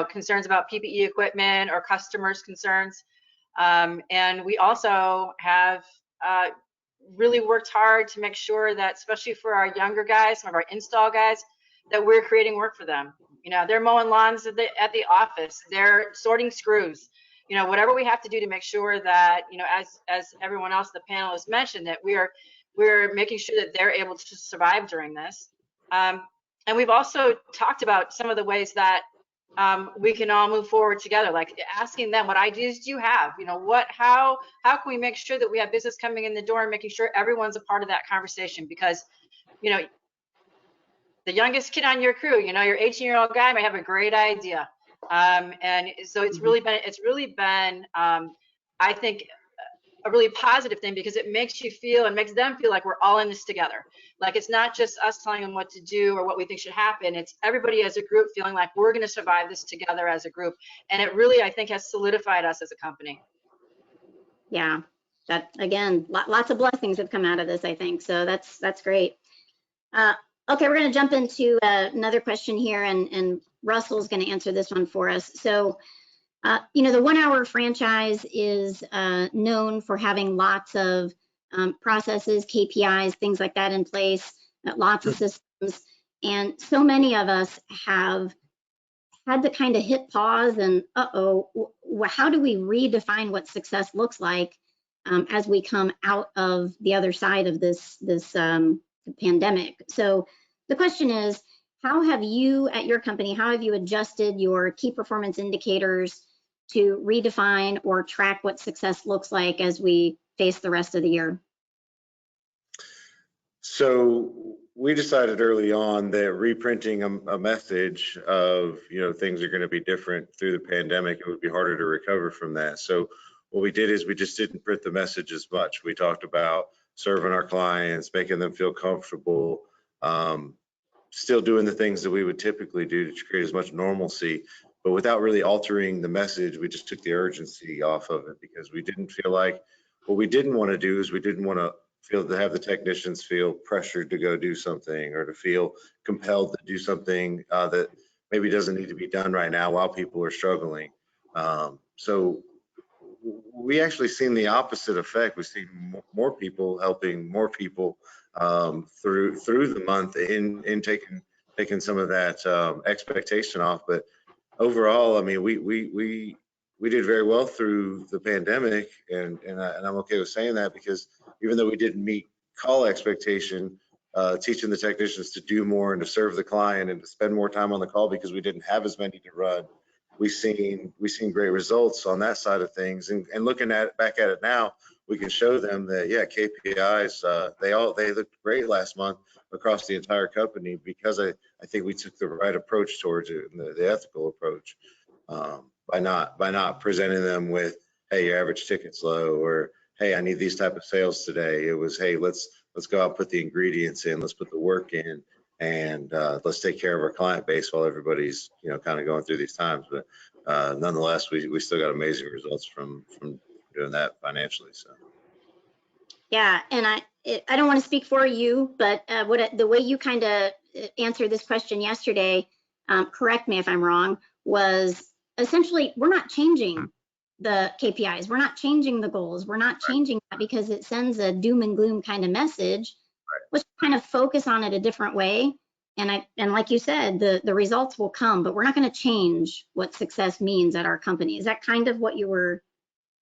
Speaker 3: concerns about PPE equipment or customers' concerns. And we also have really worked hard to make sure that, especially for our younger guys, some of our install guys, that we're creating work for them. They're mowing lawns at the office, they're sorting screws, whatever we have to do to make sure that, as everyone else, the panel has mentioned, that we're making sure that they're able to survive during this. And we've also talked about some of the ways that we can all move forward together, like asking them, what ideas do you have? How can we make sure that we have business coming in the door, and making sure everyone's a part of that conversation? Because, the youngest kid on your crew, your 18-year-old guy might have a great idea. And so it's really been, I think, a really positive thing, because it makes you feel and makes them feel like we're all in this together. Like, it's not just us telling them what to do or what we think should happen. It's everybody as a group feeling like we're going to survive this together as a group. And it really, I think, has solidified us as a company.
Speaker 1: Yeah, that, again, lots of blessings have come out of this, I think. So that's great. Okay, we're going to jump into another question here, and Russell's going to answer this one for us. So, the 1 Hour franchise is known for having lots of processes, KPIs, things like that in place, lots of systems. And so many of us have had to kind of hit pause and, how do we redefine what success looks like as we come out of the other side of this pandemic? So the question is, how have you at your company, how have you adjusted your key performance indicators to redefine or track what success looks like as we face the rest of the year?
Speaker 2: So we decided early on that reprinting a message of, things are going to be different through the pandemic, it would be harder to recover from that. So what we did is we just didn't print the message as much. We talked about serving our clients, making them feel comfortable, still doing the things that we would typically do to create as much normalcy, but without really altering the message. We just took the urgency off of it, because we didn't feel like, what we didn't want to do is we didn't want to have the technicians feel pressured to go do something, or to feel compelled to do something that maybe doesn't need to be done right now while people are struggling. So we actually seen the opposite effect. We've seen more people helping more people through the month in taking some of that expectation off. But overall, I mean, we did very well through the pandemic, and I'm okay with saying that, because even though we didn't meet call expectation, teaching the technicians to do more and to serve the client and to spend more time on the call because we didn't have as many to run, we've seen great results on that side of things. And looking back at it now, we can show them that, yeah, KPIs, they looked great last month across the entire company, because I think we took the right approach towards it, and the ethical approach, by not presenting them with, hey, your average ticket's low, or hey, I need these type of sales today. It was, hey, let's go out and put the ingredients in, let's put the work in, and let's take care of our client base while everybody's kind of going through these times. But nonetheless, we still got amazing results from doing that financially. So
Speaker 1: yeah, and I don't want to speak for you, but the way you kind of answered this question yesterday, correct me if I'm wrong, was essentially, we're not changing the KPIs, we're not changing the goals, we're not changing that because it sends a doom and gloom kind of message. Let's kind of focus on it a different way. And like you said, the results will come, but we're not going to change what success means at our company. Is that kind of what you were?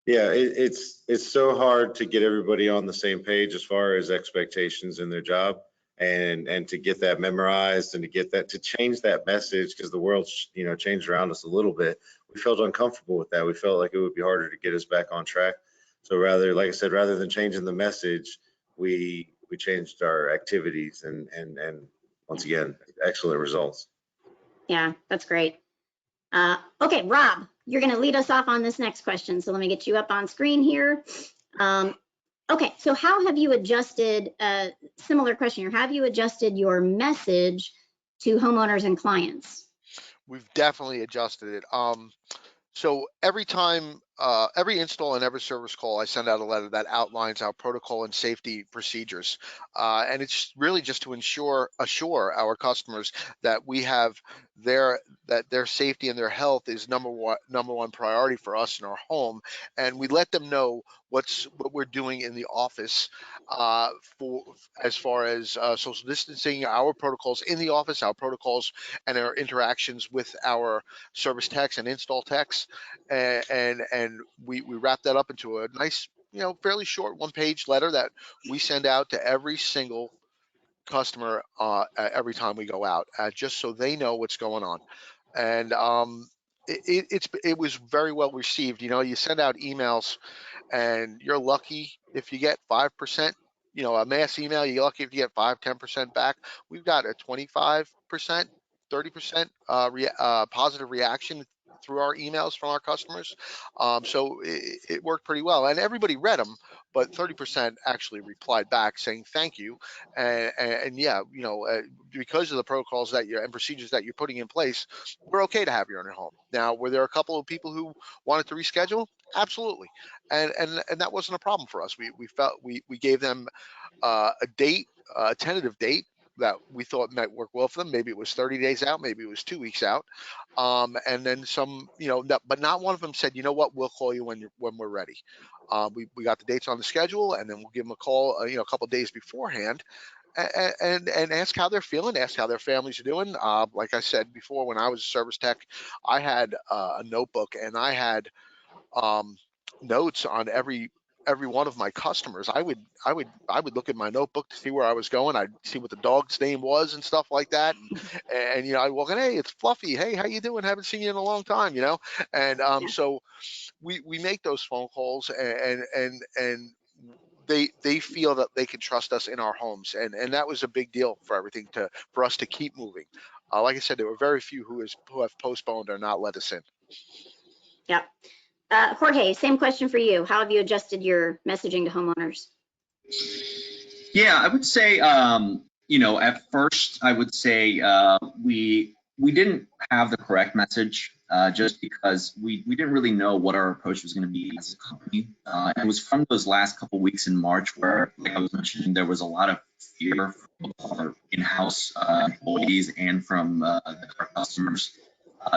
Speaker 2: Yeah, it's so hard to get everybody on the same page as far as expectations in their job, and to get that memorized, and to get that, to change that message, because the world's changed around us a little bit. We felt uncomfortable with that. We felt like it would be harder to get us back on track. So rather, like I said, rather than changing the message, we changed our activities, and once again, excellent results.
Speaker 1: Yeah, that's great. Okay, Rob, you're going to lead us off on this next question. So let me get you up on screen here. Okay, so how have you adjusted, similar question here, have you adjusted your message to homeowners and clients?
Speaker 4: We've definitely adjusted it. So every time every install and every service call, I send out a letter that outlines our protocol and safety procedures. And it's really just to assure our customers that we have that their safety and their health is number one priority for us in our home. And we let them know what we're doing in the office for as far as social distancing, our protocols in the office, our protocols and our interactions with our service techs and install techs. And we wrap that up into a nice, fairly short one-page letter that we send out to every single customer every time we go out, just so they know what's going on. And it was very well received. You send out emails and you're lucky if you get 5%, a mass email, you're lucky if you get 5-10% back. We've got a 25%, 30% positive reaction through our emails from our customers. So it worked pretty well, and everybody read them, but 30% actually replied back saying thank you. And yeah, because of the protocols and procedures that you're putting in place, we're okay to have you in your home. Now, were there a couple of people who wanted to reschedule? Absolutely. And that wasn't a problem for us. We felt we gave them a date, a tentative date that we thought might work well for them. Maybe it was 30 days out, maybe it was 2 weeks out. And then some, but not one of them said, you know what, we'll call you when we're ready. We got the dates on the schedule, and then we'll give them a call, a couple of days beforehand, and ask how they're feeling, ask how their families are doing. Like I said before, when I was a service tech, I had a notebook, and I had notes on every one of my customers. I would look at my notebook to see where I was going. I'd see what the dog's name was and stuff like that. And I'd walk in, hey, it's Fluffy. Hey, how you doing? Haven't seen you in a long time, And so we make those phone calls, and they feel that they can trust us in our homes, and that was a big deal for everything for us to keep moving. Like I said, there were very few who have postponed or not let us in.
Speaker 1: Yep. Jorge, same question for you. How have you adjusted your messaging to homeowners?
Speaker 5: Yeah, I would say, at first, I would say we didn't have the correct message just because we didn't really know what our approach was going to be as a company. It was from those last couple weeks in March where, like I was mentioning, there was a lot of fear from our in-house employees and from our customers.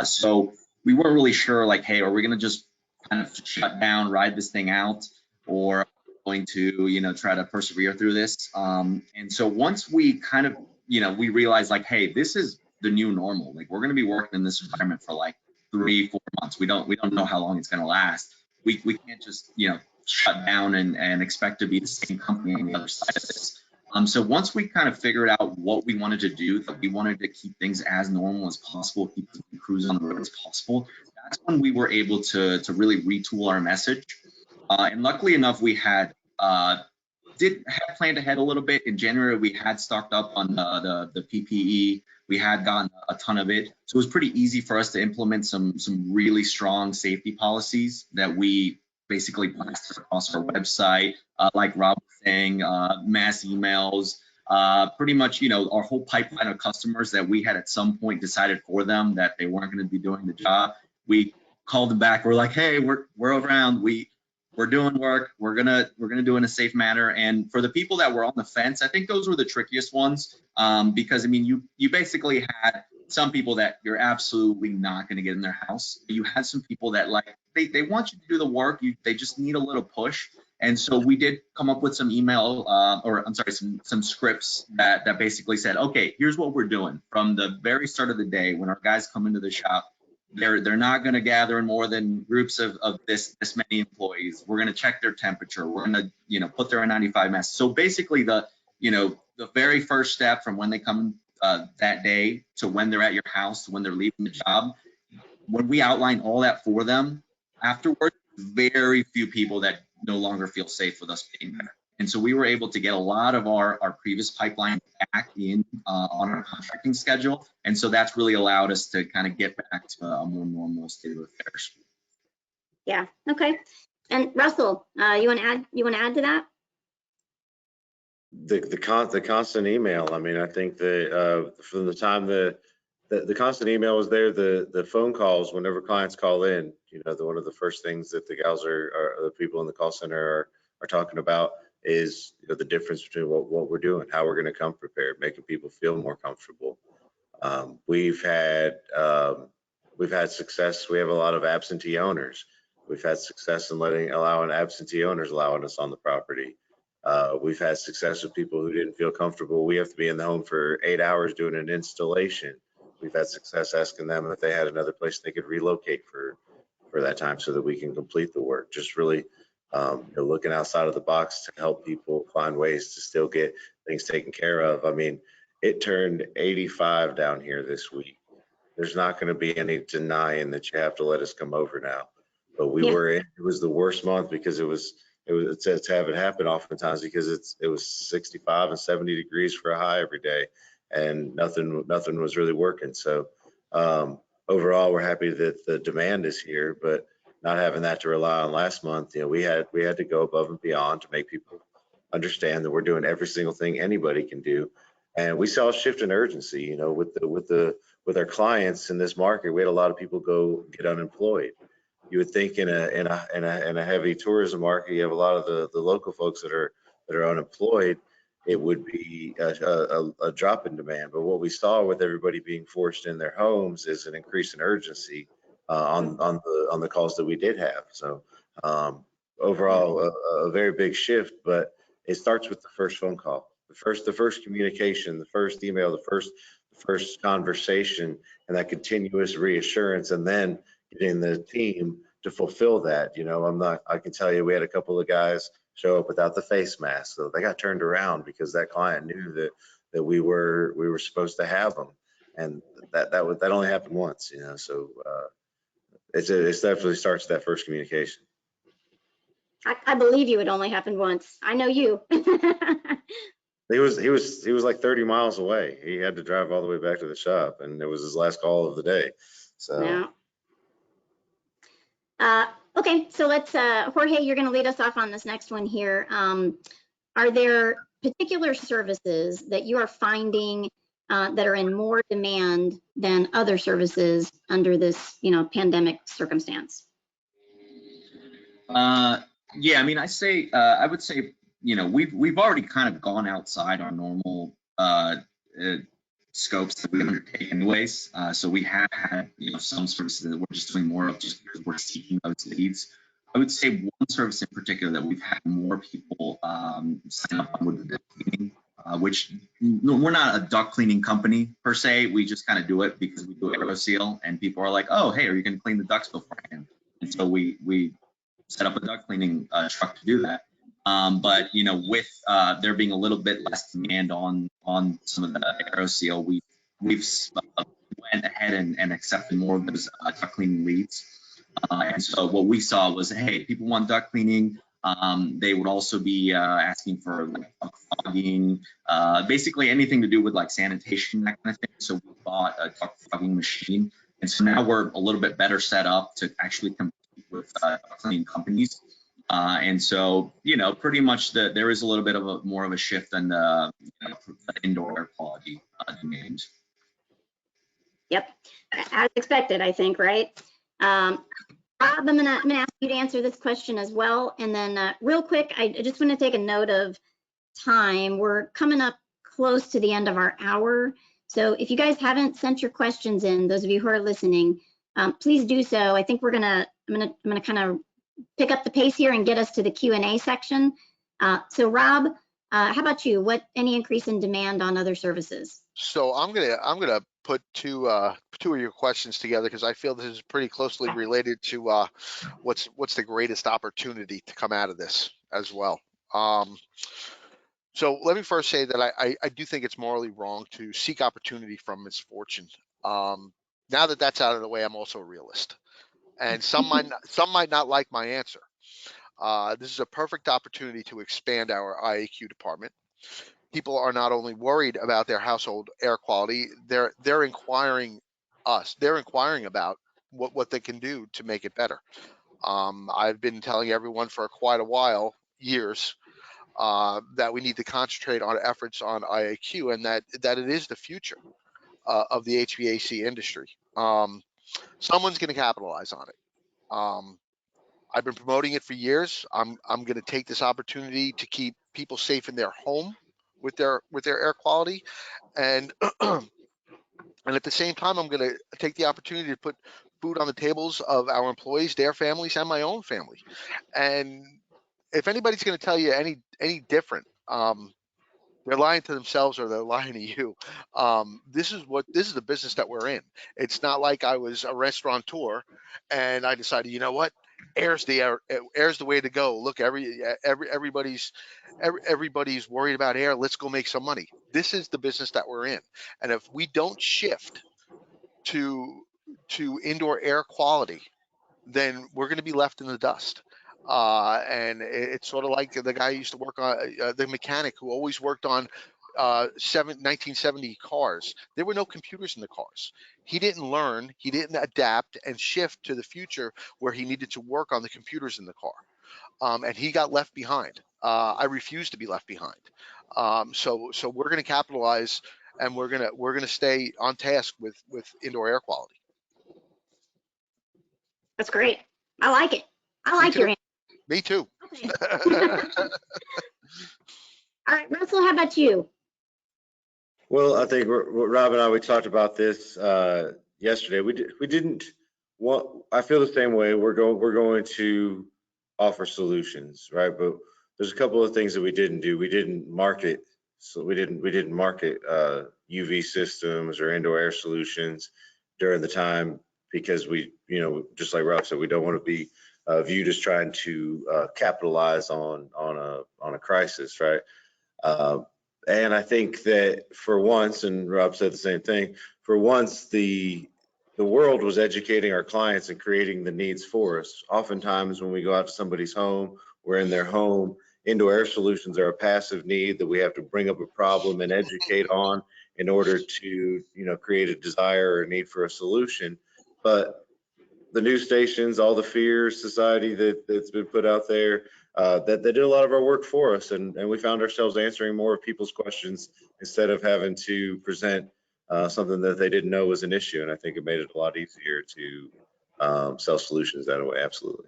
Speaker 5: So we weren't really sure, like, hey, are we going to just kind of shut down, ride this thing out, or going to, try to persevere through this? And so once we kind of, we realized, like, hey, this is the new normal. Like, we're going to be working in this environment for like 3-4 months. We don't know how long it's going to last. We can't just, shut down and expect to be the same company on the other side of this. So once we kind of figured out what we wanted to do, that we wanted to keep things as normal as possible, keep the crews on the road as possible, that's when we were able to really retool our message. And luckily enough, we had planned ahead a little bit. In January, we had stocked up on the PPE. We had gotten a ton of it. So it was pretty easy for us to implement some really strong safety policies that we basically blasted across our website, like Rob was saying, mass emails, pretty much, our whole pipeline of customers that we had at some point decided for them that they weren't going to be doing the job. We called them back. We're like, hey, we're around. We're doing work. We're gonna do it in a safe manner. And for the people that were on the fence, I think those were the trickiest ones, because you basically had some people that you're absolutely not going to get in their house. You had some people that, like, they want you to do the work. They just need a little push. And so we did come up with some some scripts that basically said, okay, here's what we're doing from the very start of the day. When our guys come into the shop, they're not going to gather in more than groups of this many employees. We're going to check their temperature. We're going to put their N95 mask. So basically the very first step from when they come that day to when they're at your house to when they're leaving the job, when we outline all that for them, afterwards, very few people that no longer feel safe with us being there. And so we were able to get a lot of our previous pipeline back in on our contracting schedule. And so that's really allowed us to kind of get back to a more normal state of affairs.
Speaker 1: Yeah, okay. And Russell, you want to add to that?
Speaker 2: The constant email. I mean, I think that from the time the the constant email is there. The phone calls, whenever clients call in, you know, one of the first things that the gals or the people in the call center are talking about is, you know, the difference between what we're doing, how we're going to come prepared, making people feel more comfortable. We've had success. We have a lot of absentee owners. We've had success in allowing absentee owners allowing us on the property. We've had success with people who didn't feel comfortable. We have to be in the home for 8 hours doing an installation. We've had success asking them if they had another place they could relocate for that time so that we can complete the work. Just really you know, looking outside of the box to help people find ways to still get things taken care of. I mean, it turned 85 down here this week. There's not going to be any denying that you have to let us come over now. But it was the worst month because it's having happen oftentimes because it was 65 and 70 degrees for a high every day, and nothing was really working. So overall, we're happy that the demand is here, but not having that to rely on last month, you know, we had to go above and beyond to make people understand that we're doing every single thing anybody can do. And we saw a shift in urgency, you know, with our clients in this market. We had a lot of people go get unemployed. You would think in a heavy tourism market, you have a lot of the local folks that are unemployed, it would be a drop in demand. But what we saw with everybody being forced in their homes is an increase in urgency on the calls that we did have. So overall, a very big shift, but it starts with the first phone call, the first communication, the first email, the first conversation, and that continuous reassurance, and then getting the team to fulfill that. You know, I can tell you, we had a couple of guys show up without the face mask, so they got turned around because that client knew that we were supposed to have them, and that only happened once, you know. So it definitely starts that first communication.
Speaker 1: I believe you, it only happened once. I know you.
Speaker 2: He was like 30 miles away. He had to drive all the way back to the shop, and it was his last call of the day. So
Speaker 1: okay, so let's Jorge, you're going to lead us off on this next one here. Are there particular services that you are finding that are in more demand than other services under this, you know, pandemic circumstance?
Speaker 5: Yeah, I mean, I would say, you know, we've already kind of gone outside our normal scopes that we undertake anyways. So we have had, you know, some services that we're just doing more of just because we're seeking those leads. I would say one service in particular that we've had more people sign up on would be cleaning, which we're not a duct cleaning company per se. We just kind of do it because we do Aeroseal, and people are like, oh, hey, are you going to clean the ducts beforehand? And so we set up a duct cleaning truck to do that. But you know, with there being a little bit less demand on some of the Aeroseal, we've went ahead and accepted more of those duct cleaning leads. And so what we saw was, hey, people want duct cleaning. They would also be asking for like duct fogging, basically anything to do with like sanitation, that kind of thing. So we bought a duct fogging machine, and so now we're a little bit better set up to actually compete with cleaning companies. And so, you know, pretty much there is a little bit of more of a shift in the, you know, indoor air quality demand.
Speaker 1: Yep, as expected, I think, right? Rob, I'm gonna ask you to answer this question as well. And then real quick, I just want to take a note of time. We're coming up close to the end of our hour. So if you guys haven't sent your questions in, those of you who are listening, please do so. I think I'm gonna kind of pick up the pace here and get us to the Q&A section. So Rob, how about you? Any increase in demand on other services?
Speaker 4: So I'm gonna put two of your questions together because I feel this is pretty closely related to what's the greatest opportunity to come out of this as well. So let me first say that I do think it's morally wrong to seek opportunity from misfortune. Now that that's out of the way, I'm also a realist, and some might not like my answer. This is a perfect opportunity to expand our IAQ department. People are not only worried about their household air quality, they're inquiring us. They're inquiring about what they can do to make it better. I've been telling everyone for quite a while, years, that we need to concentrate on efforts on IAQ, and that it is the future. of the HVAC industry. Someone's going to capitalize on it. I've been promoting it for years. I'm going to take this opportunity to keep people safe in their home with their air quality, and and at the same time, I'm going to take the opportunity to put food on the tables of our employees, their families, and my own family. And if anybody's going to tell you any different, they're lying to themselves or they're lying to you. This is the business that we're in. It's not like I was a restaurateur and I decided, you know what, air's the way to go. Look, everybody's worried about air. Let's go make some money. This is the business that we're in. And if we don't shift to indoor air quality, then we're going to be left in the dust. And it's sort of like the guy who used to work on the mechanic who always worked on 1970 cars. There were no computers in the cars. He didn't learn, he didn't adapt and shift to the future where he needed to work on the computers in the car. And he got left behind. I refuse to be left behind. So we're going to capitalize, and we're going to stay on task with indoor air quality.
Speaker 1: That's great. I like it. I like your answer.
Speaker 4: Me too.
Speaker 1: Okay. All right, Russell, how about you?
Speaker 2: Well, I think Rob and I, we talked about this yesterday. We didn't want, I feel the same way. We're going to offer solutions, right? But there's a couple of things that we didn't do. We didn't market. So we didn't market UV systems or indoor air solutions during the time, because we, just like Rob said, we don't want to be viewed as trying to capitalize on a crisis, right? And I think that for once, and Rob said the same thing, for once the world was educating our clients and creating the needs for us. Oftentimes when we go out to somebody's home, we're in their home, indoor air solutions are a passive need that we have to bring up a problem and educate on in order to, create a desire or a need for a solution. But the news stations, all the fear society that's been put out there, that they did a lot of our work for us, and we found ourselves answering more of people's questions instead of having to present something that they didn't know was an issue. And I think it made it a lot easier to sell solutions that way. Absolutely.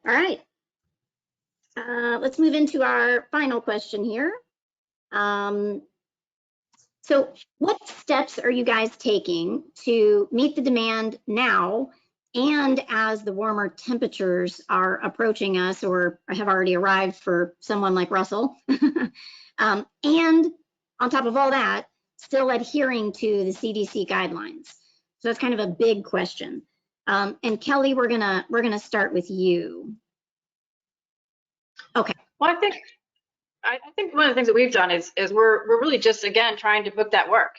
Speaker 1: All right. Let's move into our final question here. So what steps are you guys taking to meet the demand now and as the warmer temperatures are approaching us or have already arrived for someone like Russell? And on top of all that, still adhering to the CDC guidelines. So that's kind of a big question. And Kelly, we're gonna start with you. Okay.
Speaker 3: Well, I think one of the things that we've done is we're really just, again, trying to book that work.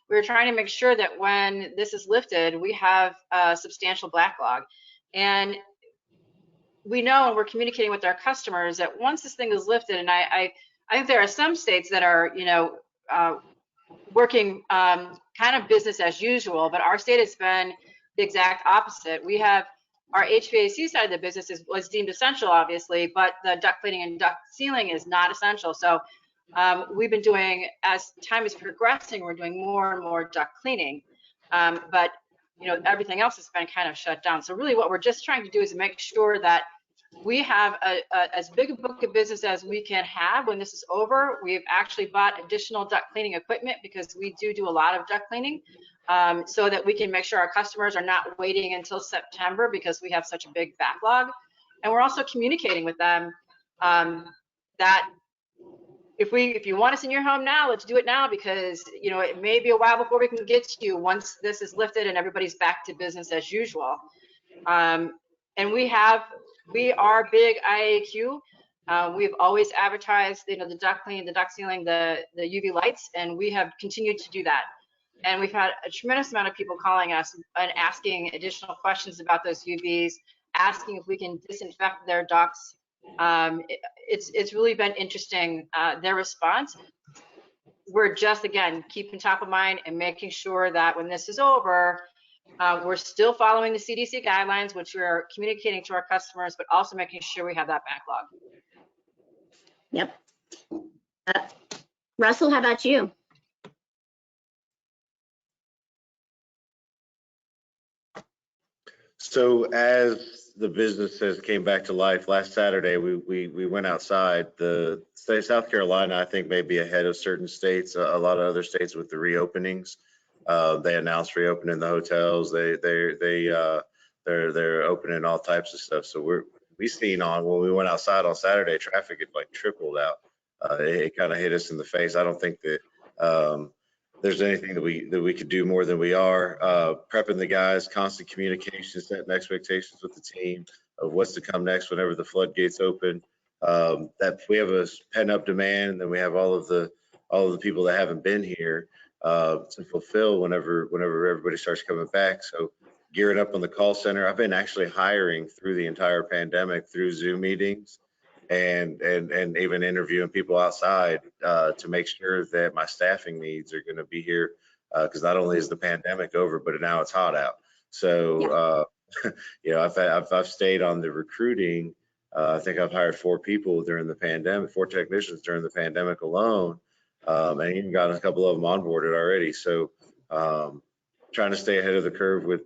Speaker 3: We're trying to make sure that when this is lifted, we have a substantial backlog. And we know, and we're communicating with our customers, that once this thing is lifted, and I think there are some states that are, working kind of business as usual, but our state has been the exact opposite. We have our HVAC side of the business was deemed essential, obviously, but the duct cleaning and duct sealing is not essential. So we've been doing, as time is progressing, we're doing more and more duct cleaning, but everything else has been kind of shut down. So really what we're just trying to do is make sure that we have as big a book of business as we can have when this is over. We've actually bought additional duct cleaning equipment because we do a lot of duct cleaning, so that we can make sure our customers are not waiting until September because we have such a big backlog. And we're also communicating with them that if you want us in your home now, let's do it now, because it may be a while before we can get to you once this is lifted and everybody's back to business as usual. And we are big IAQ. We've always advertised, the duct cleaning, the duct sealing, the UV lights, and we have continued to do that. And we've had a tremendous amount of people calling us and asking additional questions about those UVs, asking if we can disinfect their ducts. It's really been interesting, their response. We're just, again, keeping top of mind and making sure that when this is over, we're still following the CDC guidelines, which we're communicating to our customers, but also making sure we have that backlog.
Speaker 1: Yep. Russell, how about you?
Speaker 2: So as the businesses came back to life last Saturday, we went outside. The state of South Carolina, I think, may be ahead of certain states. A lot of other states with the reopenings, they announced reopening the hotels. They're opening all types of stuff. So we seen on when we went outside on Saturday, traffic had like tripled out. It kind of hit us in the face. I don't think that there's anything that we could do more than we are. Prepping the guys, constant communication, setting expectations with the team of what's to come next whenever the floodgates open. That we have a pent up demand, and then we have all of the people that haven't been here to fulfill whenever everybody starts coming back. So gearing up on the call center. I've been actually hiring through the entire pandemic through Zoom meetings and even interviewing people outside to make sure that my staffing needs are going to be here because not only is the pandemic over, but now it's hot out. So you know, I've stayed on the recruiting. I think I've hired 4 people during the pandemic, 4 technicians during the pandemic alone, and even got a couple of them onboarded already. So trying to stay ahead of the curve with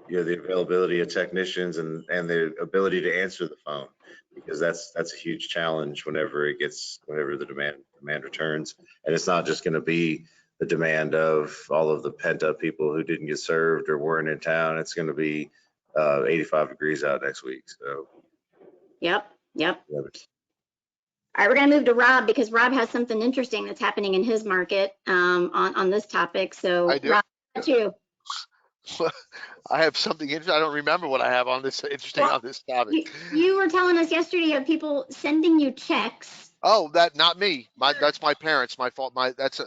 Speaker 2: the availability of technicians and the ability to answer the phone, because that's a huge challenge whenever the demand returns. And it's not just going to be the demand of all of the pent up people who didn't get served or weren't in town. It's going to be 85 degrees out next week. So
Speaker 1: Yep.
Speaker 2: yeah.
Speaker 1: All right, we're going to move to Rob because Rob has something interesting that's happening in his market on this topic. So
Speaker 4: I do.
Speaker 1: Rob, that's you.
Speaker 4: I have something interesting. I don't remember what I have on this interesting on this topic.
Speaker 1: You were telling us yesterday of people sending you checks.
Speaker 4: Oh, that not me. That's my parents. My fault. That's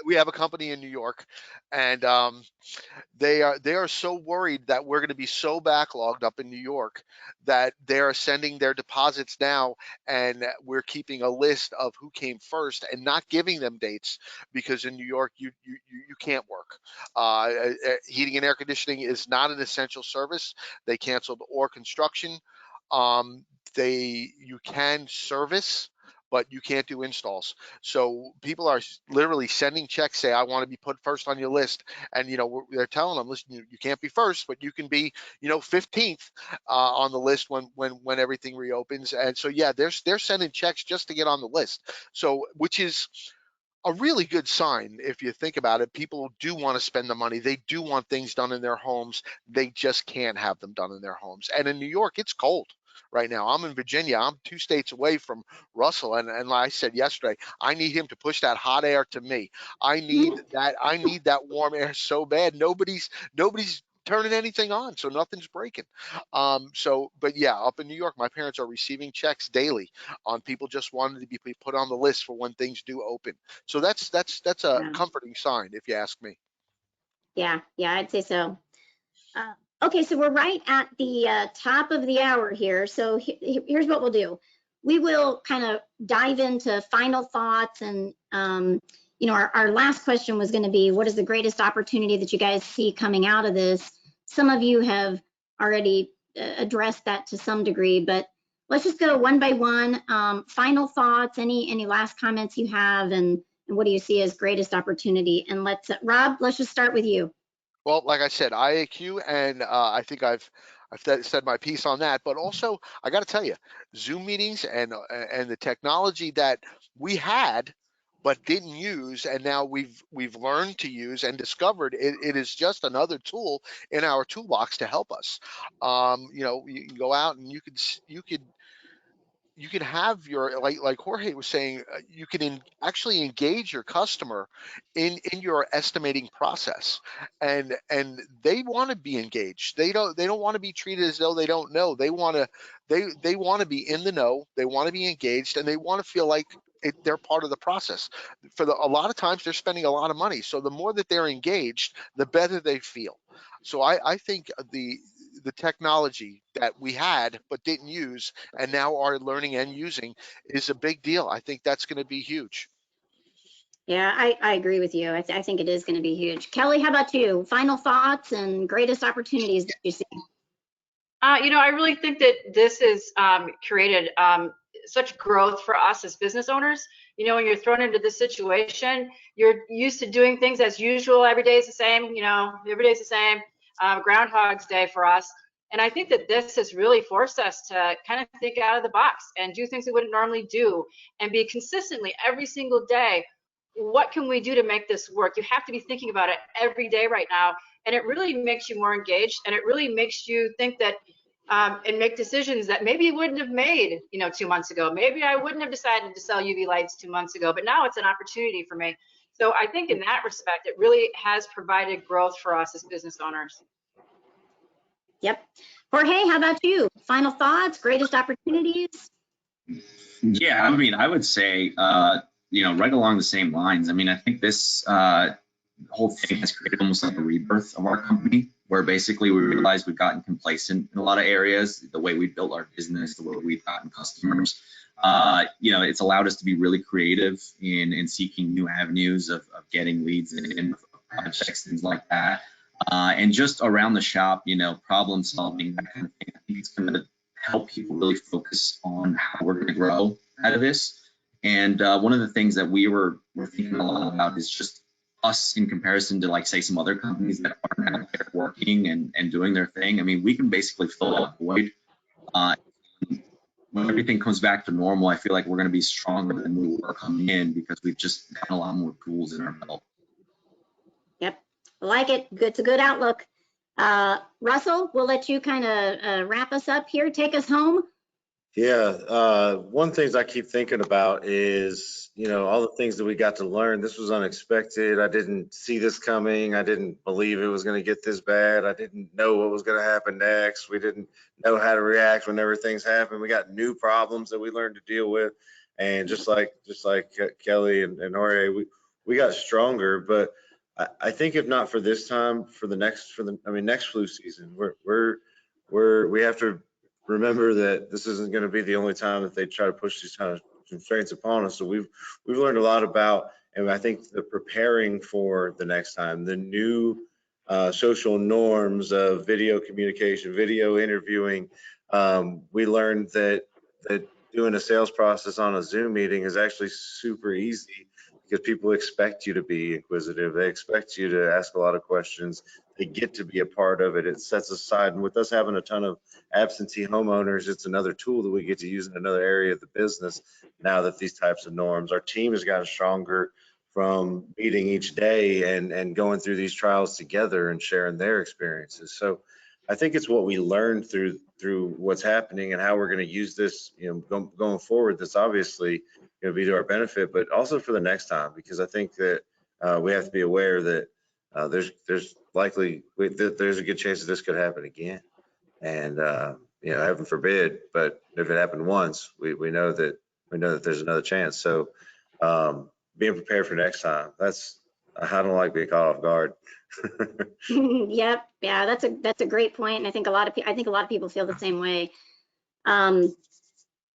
Speaker 4: we have a company in New York, and they are so worried that we're going to be so backlogged up in New York that they are sending their deposits now, and we're keeping a list of who came first and not giving them dates because in New York you can't work. Heating and air conditioning is not an essential service. They canceled or construction. You can service, but you can't do installs. So people are literally sending checks, say, I want to be put first on your list. And, they're telling them, listen, you can't be first, but you can be, 15th on the list when everything reopens. And so, yeah, they're sending checks just to get on the list. So, which is a really good sign if you think about it. People do want to spend the money. They do want things done in their homes. They just can't have them done in their homes. And in New York, it's cold right now. I'm in Virginia. I'm 2 states away from Russell. And like I said yesterday, I need him to push that hot air to me. I need that warm air so bad. Nobody's turning anything on, so nothing's breaking. But yeah, up in New York, my parents are receiving checks daily on people just wanting to be put on the list for when things do open. So that's a comforting sign, if you ask me.
Speaker 1: Yeah, I'd say so. Okay, so we're right at the top of the hour here. So here's what we'll do. We will kind of dive into final thoughts, and our last question was going to be, what is the greatest opportunity that you guys see coming out of this? Some of you have already addressed that to some degree, but let's just go one by one. Final thoughts, any last comments you have, and what do you see as greatest opportunity? And Rob, let's just start with you.
Speaker 4: Well, like I said, IAQ, and I think I've said my piece on that. But also, I got to tell you, Zoom meetings and the technology that we had but didn't use, and now we've learned to use and discovered it is just another tool in our toolbox to help us. You can go out and you could have your, like Jorge was saying, you can actually engage your customer in your estimating process, and they want to be engaged. They don't want to be treated as though they don't know. They want to be in the know. They want to be engaged, and they want to feel like they're part of the process. A lot of times they're spending a lot of money, so the more that they're engaged, the better they feel. So I think the technology that we had but didn't use and now are learning and using is a big deal. I think that's going to be huge.
Speaker 1: Yeah, I agree with you. I think it is going to be huge. Kelly, how about you? Final thoughts and greatest opportunities that you see?
Speaker 3: I really think that this has created such growth for us as business owners. When you're thrown into this situation, you're used to doing things as usual. Every day is the same. Every day is the same. Groundhog's Day for us. And I think that this has really forced us to kind of think out of the box and do things we wouldn't normally do and be consistently every single day. What can we do to make this work? You have to be thinking about it every day right now. And it really makes you more engaged, and it really makes you think that and make decisions that maybe you wouldn't have made, 2 months ago. Maybe I wouldn't have decided to sell UV lights 2 months ago, but now it's an opportunity for me. So I think in that respect, it really has provided growth for us as business owners.
Speaker 1: Yep. Jorge, how about you? Final thoughts, greatest opportunities?
Speaker 5: Yeah, I mean, I would say, right along the same lines. I mean, I think this whole thing has created almost like a rebirth of our company, where basically we realized we've gotten complacent in a lot of areas, the way we built our business, the way we've gotten customers. It's allowed us to be really creative in seeking new avenues of getting leads and projects, things like that. And just around the shop, problem solving, that kind of thing. I think it's going to help people really focus on how we're going to grow out of this. And one of the things that we're thinking a lot about is just us in comparison to, like, say, some other companies that aren't out there working and doing their thing. I mean, we can basically fill a void. When everything comes back to normal, I feel like we're going to be stronger than we were coming in because we've just got a lot more tools in our belt.
Speaker 1: Yep, I like it. It's a good outlook. Russell, we'll let you kind of wrap us up here. Take us home.
Speaker 2: Yeah, one thing I keep thinking about is, all the things that we got to learn. This was unexpected. I didn't see this coming. I didn't believe it was going to get this bad. I didn't know what was going to happen next. We didn't know how to react whenever things happen. We got new problems that we learned to deal with. And just like Kelly and Jorge, we got stronger. But I think if not for this time, for the next flu season, we have to remember that this isn't going to be the only time that they try to push these kind of constraints upon us. So we've learned a lot about, and I think the preparing for the next time, the new social norms of video communication, video interviewing. We learned that doing a sales process on a Zoom meeting is actually super easy because people expect you to be inquisitive. They expect you to ask a lot of questions. They get to be a part of it. It sets aside, and with us having a ton of absentee homeowners, it's another tool that we get to use in another area of the business now that these types of norms. Our team has gotten stronger from meeting each day and going through these trials together and sharing their experiences. So I think it's what we learned through what's happening and how we're going to use this, going forward. That's obviously going to be to our benefit, but also for the next time, because I think that we have to be aware that there's likely there's a good chance that this could happen again. And heaven forbid, but if it happened once, we know that there's another chance. So being prepared for next time. I don't like being caught off guard.
Speaker 1: Yep. Yeah, that's a great point. And I think a lot of people feel the same way.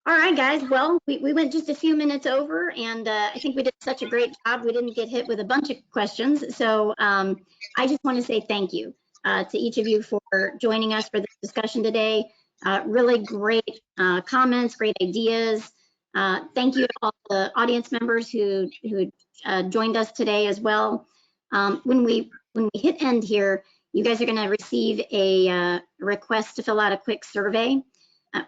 Speaker 1: All right, guys. Well, we went just a few minutes over, and I think we did such a great job. We didn't get hit with a bunch of questions. So I just want to say thank you to each of you for joining us for this discussion today. Really great comments, great ideas. Thank you to all the audience members who joined us today as well. When we hit end here, you guys are going to receive a request to fill out a quick survey.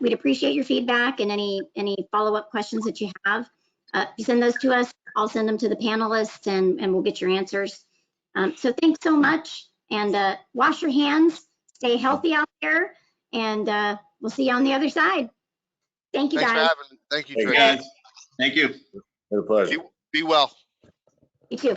Speaker 1: We'd appreciate your feedback and any follow-up questions that you have. If you send those to us, I'll send them to the panelists and we'll get your answers. So thanks so much, and wash your hands, stay healthy out there, and we'll see you on the other side. Thank you,
Speaker 4: Thanks
Speaker 1: guys.
Speaker 4: for having me. Thank you,
Speaker 2: Thank you,
Speaker 4: Tracy.
Speaker 5: Thank you.
Speaker 2: It's a pleasure.
Speaker 4: Be well.
Speaker 1: You too.